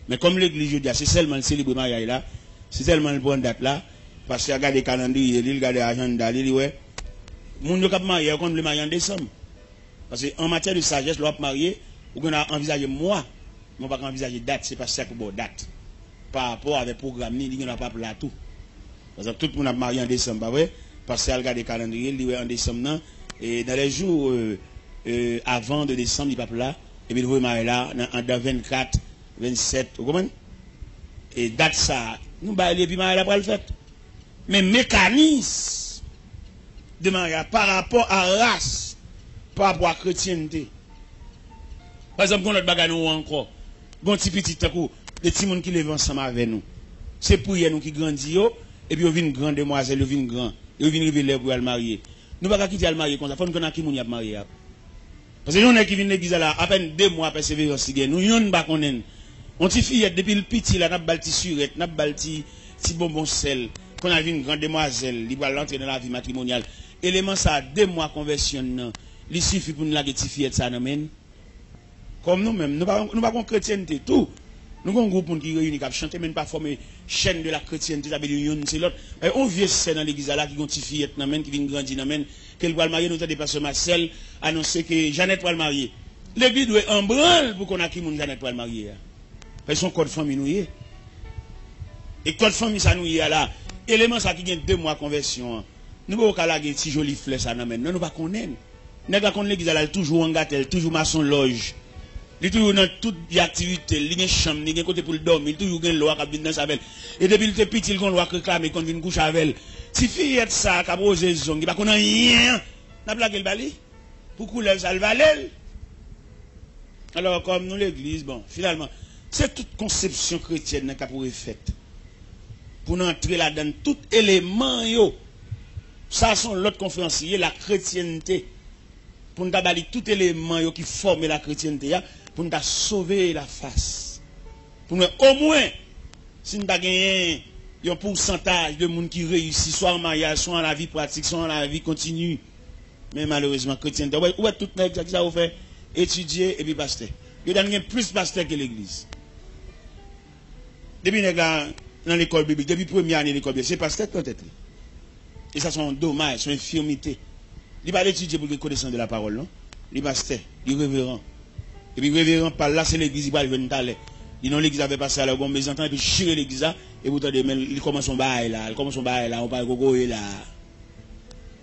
A: Mais comme l'église, je dis, c'est seulement le célébrer mariage là, c'est seulement le bon date là, parce qu'il regarde le calendrier, il regarde l'agenda, il dit, ouais, mon ne cap marié, on le marie en décembre. Parce qu'en matière de sagesse, l'on marié, on a envisagé moi, on va pas envisager date, c'est pas ça pour date. Par rapport avec le programme, il n'y a pas là tout. Parce que tout le monde a marié en décembre, ouais, parce qu'il regarde le calendrier, il dit en décembre, et dans les jours avant de décembre, il n'y a pas là, et puis il va marier là, dans 24, 27, vous comprenez? Et date ça, nous baillons, puis marier là pour le fait. Mais mécanisme de mariage par rapport à race, par rapport à chrétienté. Par exemple, quand notre bagage nous encore, bon petit petit coup, des petits monde qui lèvent ensemble avec nous. C'est pour nous qui grandit, et puis on vient une grande demoiselle, on vient une grande, et on vient révéler pour le marier. Nous ne pouvons pas quitter le marier comme ça, il faut nous connaître qui nous a marié. Parce que nous qui viennent l'église là, à peine 2 mois persévérance, nous ne pas connaître. On t'y fille depuis le petit là, n'a pas balti surette, n'a pas balti petit bonbon sel, qu'on a vu une grande demoiselle, il va l'entrer dans la vie matrimoniale. Élément ça, 2 mois conversion, il suffit pour nous la petite fillette ça nous. Comme nous-mêmes, nous n'avons pas chrétienté, tout. Nous avons un groupe qui réunit, qui chanter, même pas former chaîne de la chrétienté, ça veut dire c'est l'autre. On vient c'est dans l'église là, qui ont une fillette, qui vient grandir, qu'elle va le marier, nous avons des personnes Marcel, annoncer que Jeannette va le marier. L'église doit en branle pour qu'on a qui moun Jeannette va le marier. Parce que son code famille nous y est. Et code famille ça nous y est là. Élément ça qui gagne 2 mois conversion. Nous ne pouvons pas laguer si joli fleur ça nous nous pas connaître. Nous pas connaître l'église là toujours en gâtel, toujours maçon loge. Il toujours dans toute activité, il y a une chambre, il y a un côté pour le dormir, il toujours une loi qui vient dans sa belle. Et depuis le petit, il y a une loi qui réclame quand il vient coucher avec elle. Si fille ça, qui a posé zong, il n'y a pas rien. N'a pas le bali. Pour couler ça le valait. Alors comme nous l'église, bon, finalement, c'est toute conception chrétienne qui a pour effet. Pour nous entrer là-dedans, tout élément, yo. Ça sont l'autre conférencier, la chrétienté. Pour nous bali tout élément yo qui forme la chrétienté, pour nous sauver la face. Pour nous, au moins, si nous avons gagné un pourcentage de monde qui réussit, soit en mariage, soit en la vie pratique, soit en la vie continue. Mais malheureusement, chrétienté, où est tout le monde qui ça fait étudier et puis pasteur. Il y a plus pasteur que l'église. Depuis dans l'école biblique, depuis la première année de l'école biblique, c'est pasteur peut-être. Et ça, c'est un dommage, c'est une infirmité. Il ne va pas étudier pour la connaissance de la parole, non? Il est pasteur, il est révérend. Et puis révérend par là, c'est l'église, il va venir t'aller. Il non l'église avait passé à la gomme, mais entend, et puis chirer l'église là, et vous entendez, mais il commence son bail là, on parle gogo là.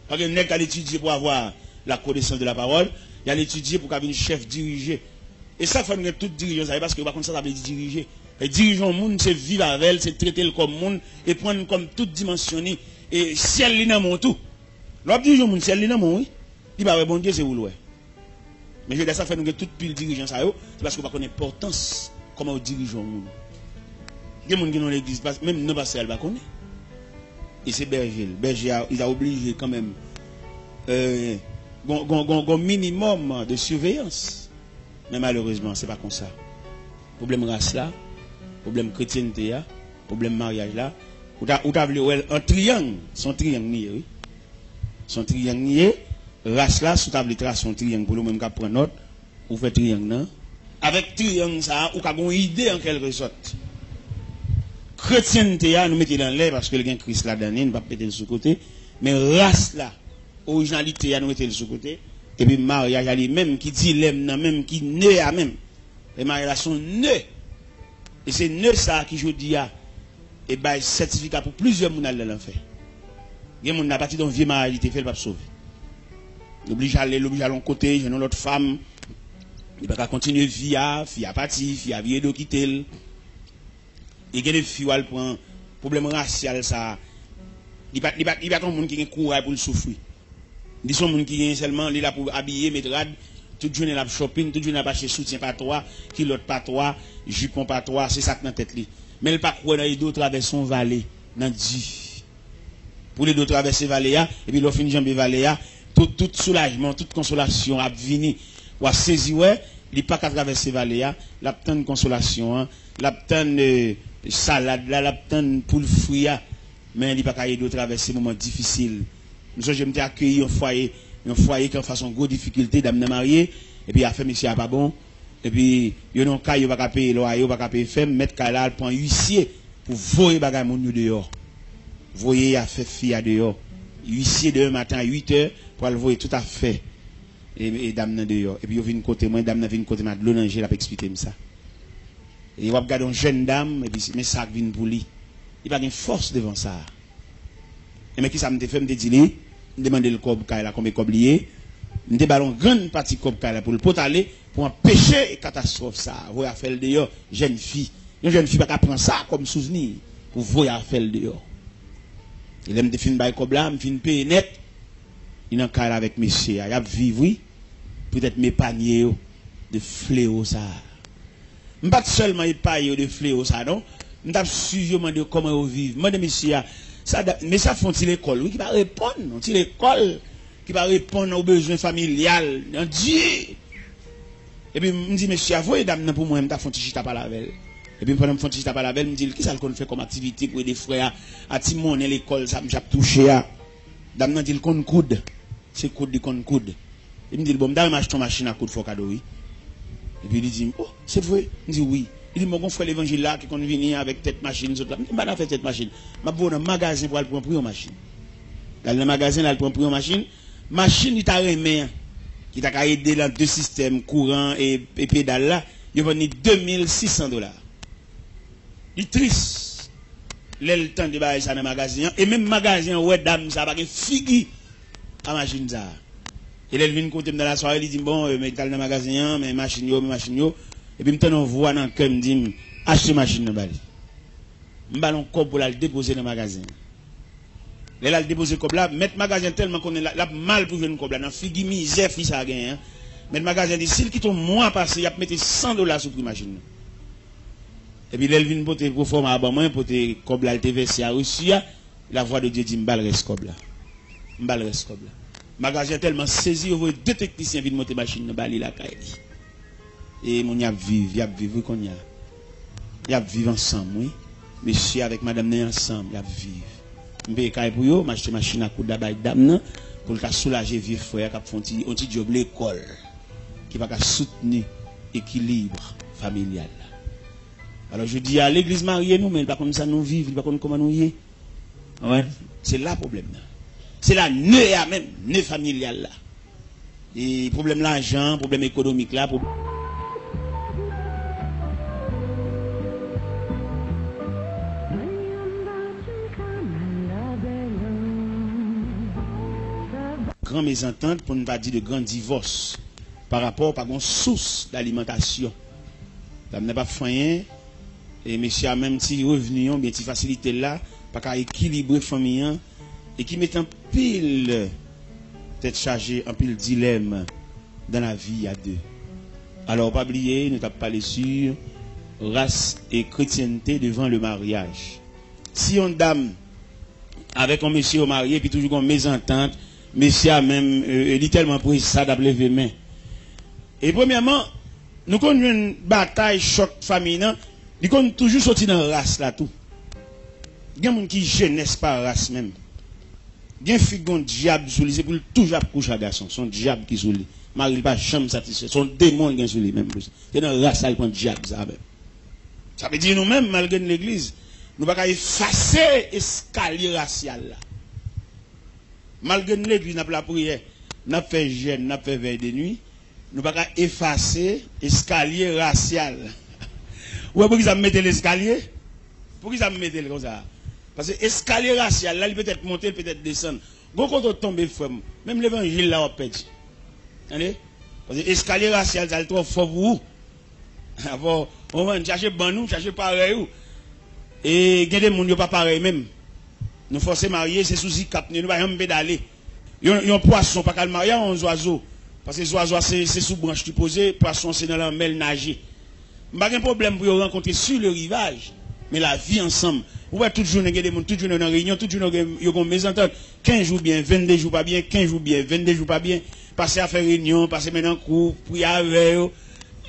A: Parce que n'est qu'à l'étudier pour avoir la connaissance de la parole, il y a l'étudier pour qu'un chef diriger. Et ça, il faut que tout dirigeant, parce que par contre, ça veut dire diriger. Et dirigeant le monde, c'est vivre avec elle, c'est traiter le comme monde, et prendre comme toute dimension, et ciel li nan mon tout. L'autre dirigeant le monde, ciel li nan mon, oui. Il va bon Dieu, c'est où l'ouest. Mais je dis ça, fait nous que tout pile dirigeant ça, c'est parce qu'on va connaître l'importance comment on dirige le monde. Il y a des gens qui dans l'église, même nos pasteurs, ils ne connaissent pas. Et c'est berger. Berger, il a obligé quand même un minimum de surveillance. Mais malheureusement, ce n'est pas comme ça. Problème race là, problème chrétienté là, problème mariage là. Ou t'as vu un triangle, son triangle nié, oui. Son triangle nié, race là, sous table trace son triangle pour nous-mêmes qu'à prendre note, ou fait triangle non. Avec triangle ça, ou qu'a une idée en quelque sorte. Chrétienté là, nous mettons dans l'air parce que le gain Christ là-dedans, nous pas péter sous côté, mais race là, originalité là, nous mettons sous côté. Et puis mariage à lui-même qui dit l'aime même qui naît à même. Les mariages sont nés. Et c'est nés ça qui je dis à et bah certificat pour plusieurs moun dans l'enfer. Il y a moun à partir d'un vieux mariage il fait pas sauver. L'oblige à aller côté, j'ai une autre femme. Il va continuer fille à partir, fille à vie de quitter. Et il y a des filles qui prennent problème racial ça Il pas un monde qui a courage pour le souffrir. Il sont monde qui est seulement là pour habiller, mettre rad, toute journée là shopping, toute journée là acheter soutien pas toi, culotte pas toi, jupon pas toi, c'est ça que dans tête li. Mais il pas croire dans les deux traverser son vallée dans Dieu. Pour les deux traverser vallée et puis l'on finit jambe vallée tout soulagement, toute consolation a venir. Ou a saisi ouais, il pas qu'à traverser vallée la tendre consolation, la tendre salade là, la tendre pour le fruit mais il pas qu'à aider traverser moment difficile. Nous je me dis accueillir un foyer qui en façon gros difficulté d'amener marié et puis a fait monsieur a pas bon et puis yo non cas yo pas payer loyer, pas payer femme mettre cas là prend huissier pour voyer bagay moun yo dehors. Voyer a fait fille à dehors. Huissier de matin à 8h pour le voyer tout à fait et dame dehors et puis yo vinn côté moi dame vinn côté Madeleine Angel a expliquer ça. Et on va regarder une jeune dame et puis mais ça vinn pour lui. Il pas une force devant ça. Et mais qui ça me fait me dit lui demander le cob là combien cob lié me ballon grande partie cob là pour le potaler pour empêcher catastrophe ça voya faire dehors jeune fille une jeune fille pas prendre ça comme souvenir pour voya faire dehors il aime définir bail cob là me fin payer net il en cas avec monsieur il a vivre oui peut-être mes paniers de fléau ça pas seulement il paye de fléau ça non m't'a suivi de comment vivre moi de monsieur ça, mais ça font-ils l'école, oui, qui va répondre, l'école, qui va répondre aux besoins familiales, Dieu. Et puis, me dit, monsieur, vous, dame, pour moi, je font chita par la veille. Et puis, pendant que je font chita par la veille, me dit, qui ça qu'on fait comme activité pour des frères, à Timon, l'école, ça m'a touché, à. Dame, dit, le con coude, c'est coude, du con coude. Il me dit, bon, dame, m'achète ton machine à coude, faut cadeau, oui. Et puis, il dit, oh, c'est vrai, il me dit, oui. Il dit, mon frère l'évangile là, qui qu'on vient avec tête machine, je ne vais pas faire tête machine. Je vais dans le magasin pour aller prendre une machine. Dans le magasin, là, pour prendre une machine. Machine, il t'a remis, qui t'a aidé dans deux systèmes, courant et pédale là, il va venir $2600. Il est triste. Le temps de bailler ça dans le magasin. Et même magasin, ouais, dame, ça va pas figu à machine ça. Et là, il vient côté dans la soirée, il dit, bon, mais dans le magasin, mais machine yo. Et puis, maintenant, on voit dans le cœur, me dit, achetez machine de bali. M'ballon cob pour la déposer dans le magasin. Là, le déposer cob là, mettre magasin tellement qu'on est là, mal pour jouer une cob là, dans figi misère, fils à gagner. Mais le magasin dit, s'il quitte un mois passé, il a mettre $100 sur la machine. Et puis, là, il vient pour former à bon pour te cob là, il te versé à Russie, la voix de Dieu dit, m'bal reste cob là. M'bal reste cob là. Magasin tellement saisi, on voit deux techniciens viennent monter machine dans bali la caille. Et mon y a vivre qu'on y a. Y a vivre ensemble, oui. Monsieur avec madame né ensemble, y a vivre. M'paye caille pour yo, m'acheter machine à coup d'abay dame pour le soulager vieux frère qui font un petit job l'école qui va soutenir l'équilibre familial. Alors je dis à l'église mariée nous mais pas comme ça nous vivre, pas comme comment nous y est. Ouais, c'est là le problème. C'est là même nœud familial là. Et problème l'argent, problème économique là, grand mésentente pour ne pas dire de grand divorce par rapport à une source d'alimentation. Ça n'a pas fait et monsieur a même si revenu bien si facilité là pas qu'à équilibrer la famille et qui met en pile tête chargée en pile dilemme dans la vie à deux. Alors pas oublier, nous t'avons parlé sur race et chrétienté devant le mariage. Si on dame avec un monsieur marié puis toujours une mésentente, monsieur a même littéralement pris ça d'appeler les mains. Et premièrement, nous connaissons une bataille choc famille, nous connaissons toujours sorti dans la race là tout. Il y a des gens qui jeunesse par race même. Il y a un diable sous lui, c'est pour toujours coucher à garçon, son diable qui sous lui. Marie pas jamais satisfait, son démon qui sous lui même. C'est dans la race là, il prend diable ça même. Ça veut dire nous-mêmes, malgré l'église, nous ne pouvons pas effacer l'escalier racial là. Malgré l'église, nous avons la prière, nous avons fait jeûne, nous avons fait veille de nuit, nous ne pouvons pas effacer l'escalier racial. Ou pourquoi ils ont mis l'escalier? Pourquoi ils ont mis comme ça? Parce que l'escalier racial, là, il peut être monté, il peut être descendre. Quand on tombe, même l'évangile là, on pète. Parce que l'escalier racial, ça est trop fort pour vous. On va chercher bon nous, chercher pareil. Et il y a des gens qui ne sont pas pareil même. Nous forcer marier, c'est sous cap, nous pas pédaler. Yon poisson, pas qu'à le marier, on oiseau. Parce que les oiseaux, c'est sous branche tu posé, poisson, c'est dans la mer nager. Pas de problème pour rencontrer sur le rivage, mais la vie ensemble. Vous voyez, toute journée, il y a des gens, toute journée dans réunion, toute journée, il y a des mésententes. 15 jours bien, 22 jours pas bien, 15 jours bien, 22 jours pas bien. Passer à faire réunion, passer maintenant en cours, prier avec eux.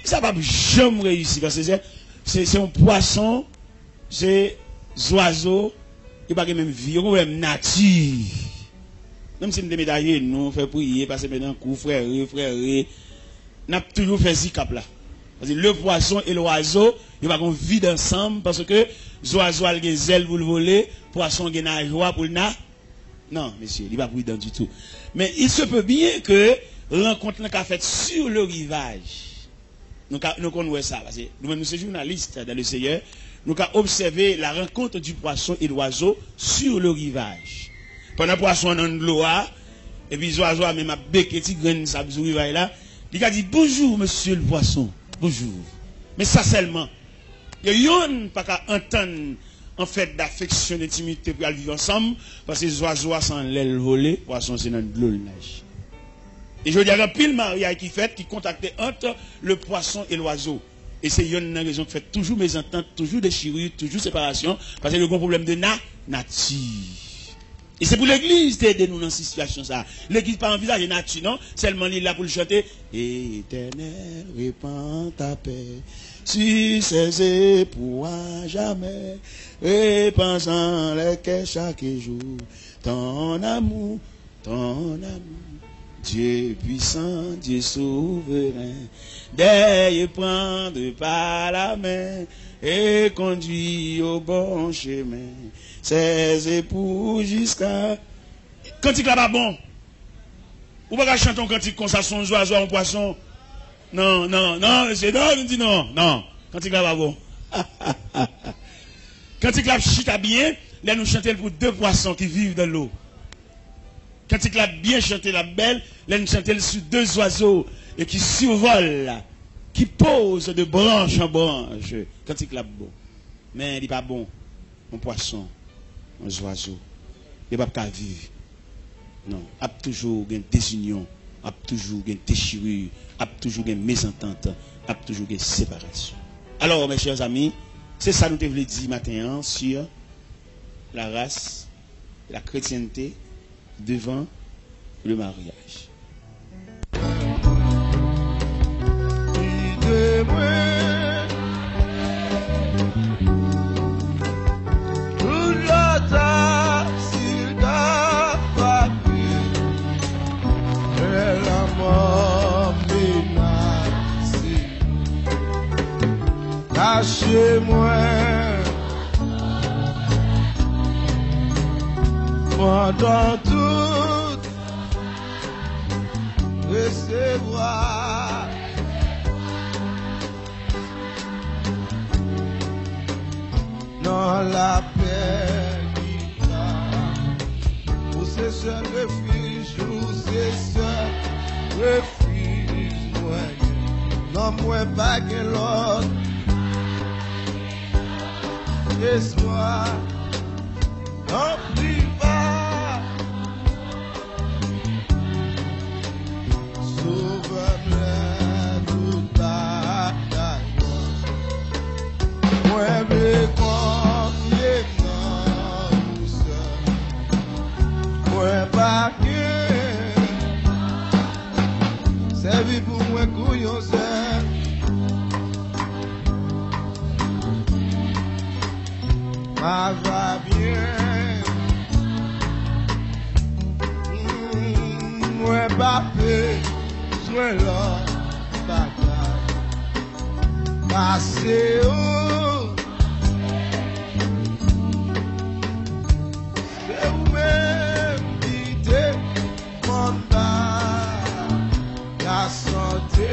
A: Ça va jamais réussir. Parce que c'est un poisson, c'est des oiseaux, il n'y a pas même vie, il y a même nature. Même si nous sommes médaillés, nous faisons prier, passer maintenant en cours, frère, nous avons toujours fait zikap là. Parce que le poisson et l'oiseau, ils vont vivre ensemble parce que l'oiseau a des ailes pour le voler, le poisson a des nageoires pour le na. Non, monsieur, il n'est pas prudent du tout. Mais il se peut bien que rencontre qu'a fait sur le rivage. Nous connaissons ça. Parce que nous sommes journalistes dans le Seigneur. Nous avons observé la rencontre du poisson et de l'oiseau sur le rivage. Pendant le poisson dans l'eau, et puis l'oiseau a même béqué, petit grain sur le rivage là. Il a dit bonjour, monsieur le poisson. Bonjour. Mais ça seulement. Il y a pas qu'à entendre en fait d'affection, d'intimité pour vivre ensemble, parce que les oiseaux sont l'aile volée, poisson c'est dans l'eau nage. Et je dis, il y a un pile mariage qui fait, qui contacte entre le poisson et l'oiseau. Et c'est une raison qui fait toujours mésentente, toujours déchirure, toujours séparation, parce que le gros problème de nature. Et c'est pour l'église d'aider nous dans cette situation. L'église pas envisager nature, non? Seulement il est là pour le chanter. Éternel, répands ta paix sur ses époux à jamais. Répands en les cœurs chaque jour. Ton amour, ton amour. Dieu puissant, Dieu souverain. D'ailleurs prendre par la main et conduit au bon chemin. Ses époux jusqu'à... Cantique là pas bon. Ou pas chanter un cantique comme ça, son oiseau, un poisson. Non, non, non, monsieur, non, il dit non, non. Cantique là pas bon. Cantique là chita bien, là nous chantons pour deux poissons qui vivent dans l'eau. Cantique là bien chanté, la belle, là nous chantons sur deux oiseaux et qui survolent, qui posent de branche en branche. Cantique là bon. Mais il n'est pas bon. Un poisson. Un oiseau, il ne peut pas vivre. Non, il y a toujours une désunion, il y a toujours une déchirure, il y a toujours une mésentente, il y a toujours une séparation. Alors, mes chers amis, c'est ça que nous te voulons dire matin sur la race, la chrétienté devant le mariage.
B: Cachez-moi pendant tout recevoir dans la paix qui va où c'est seul refuge, où c'est seul refuge, non moins pas que l'autre. Laisse-moi, n'oublie pas, sauve-moi toute bataille. Moi, me confier dans tout ça. Moi, pas que, servi pour moi, couillon, ça. Ma va bien, moi pas besoin là, bataille, passer où, c'est où même quitter mon bas, la santé.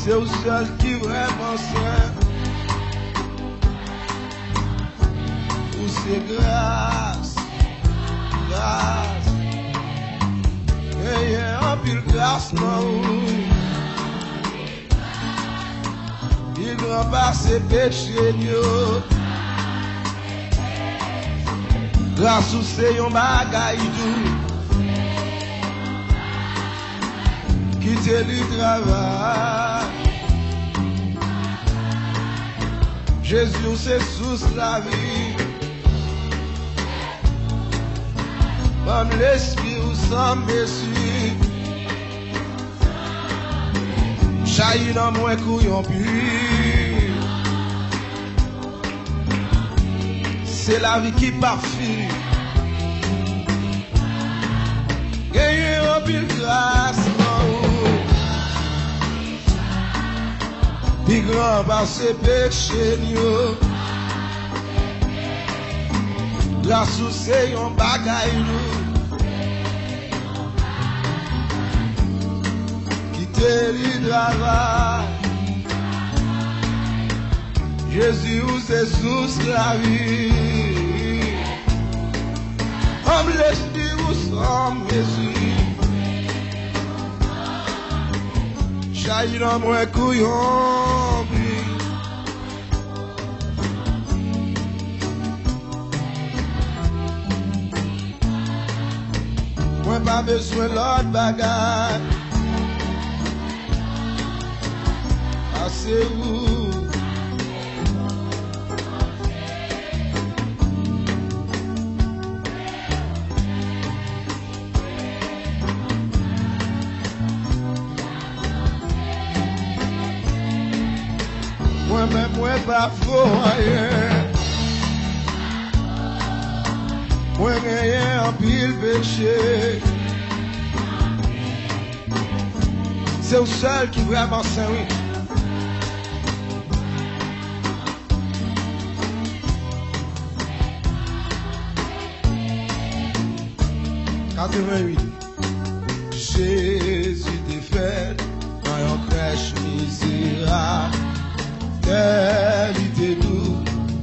B: C'est au seul qui vraiment sait où c'est grâce, grâce. déplacement. Il grand par ses péchés. Grâce ou c'est yon bagay dou. Quitter le travail. Jésus c'est sous la vie. Bon l'esprit ou sans messie. Chahi dans moi couillon pur. C'est la vie qui parfume. Gagne en pile grâce. Puis grand par ses péchés. La sous c'est yon bagay nou. Quitter le travail. Jésus c'est sous la vie. Homme l'esprit ou sans Jésus. Chahi dans moi couillon. Moi pas besoin l'autre bagarre. Asseyez-vous. Moi-même, moi pas faux rien. Moi rien en pile péché. C'est le seul qui vraiment saint, oui. Jésus défait dans une crèche misérable. Qualité doux,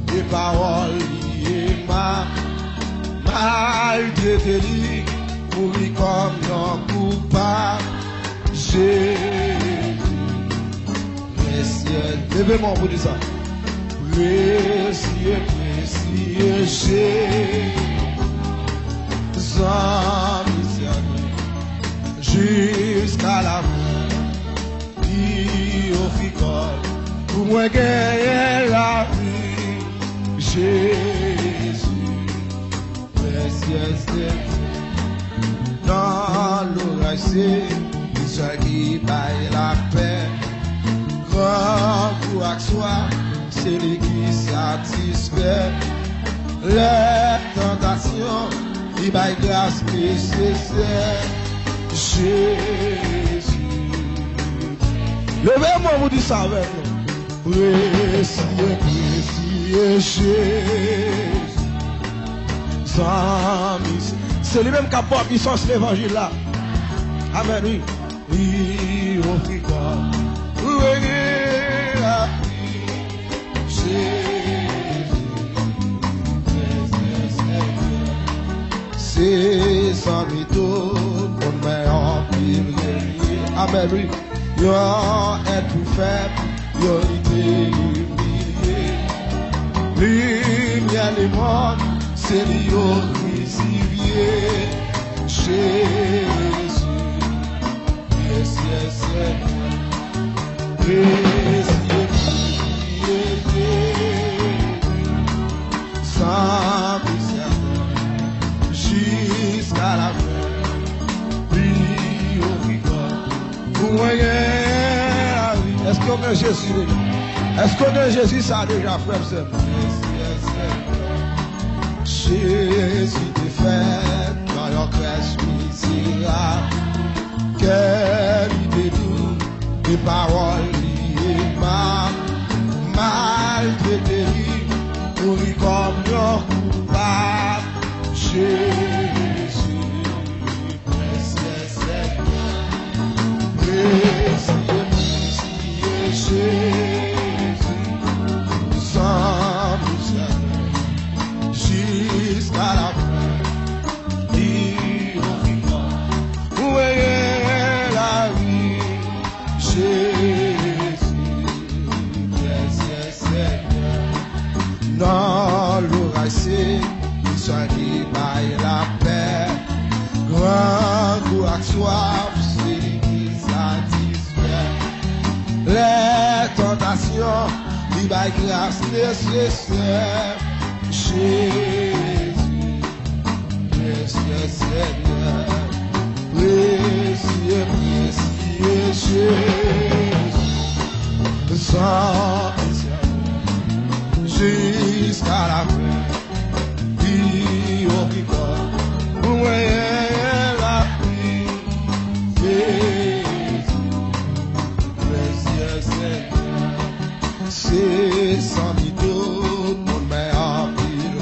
B: des paroles liées maltraité lui, mourir comme un coupable. Jésus, précieux, levez-moi pour dire ça. Précieux, précieux Jésus, sans miséricorde, jusqu'à la fin, il offre pour moi gagner la vie. Jésus, précieux dans l'oreille, c'est celui qui baille la paix. Grand pour soi, c'est lui qui satisfait les tentations, il baille grâce nécessaire. Jésus, levez-moi, vous dites ça avec nous. Précieux, précieux Jésus, sans misère. C'est lui-même qui apporte puissance l'évangile là. Amen, oui. Oui, on fait quoi? Oui, la vie. Jésus, c'est sans mytho, on met en pile. Amen, oui. Yon est plus faible. Yon été humilié. Lumière les mondes, c'est l'yon crucifié. Jésus, précieux Seigneur, précieux sans misère, jusqu'à la fin, puis au rigueur, pour moi. Est-ce qu'on a Jésus? Est-ce qu'on a Jésus ça déjà, frère? Jésus te fait dans your crèche misérable. Quelle idée douce, des paroles liées maltraité, mourir comme leur coupable. Jésus, précieux Seigneur, précieux. Jésus, sans misère, jusqu'à la fin, il nous vivra. Où est la baille la paix. Grand goût à soif, c'est lui qui satisfait. Les tentations, il va grâce nécessaire. Jésus, précieux Seigneur, précieux, précieux Jésus, sans jusqu'à la fin, vie au picot, la vie, Jésus, précieux Seigneur, c'est sans mytho, mon mère en pile,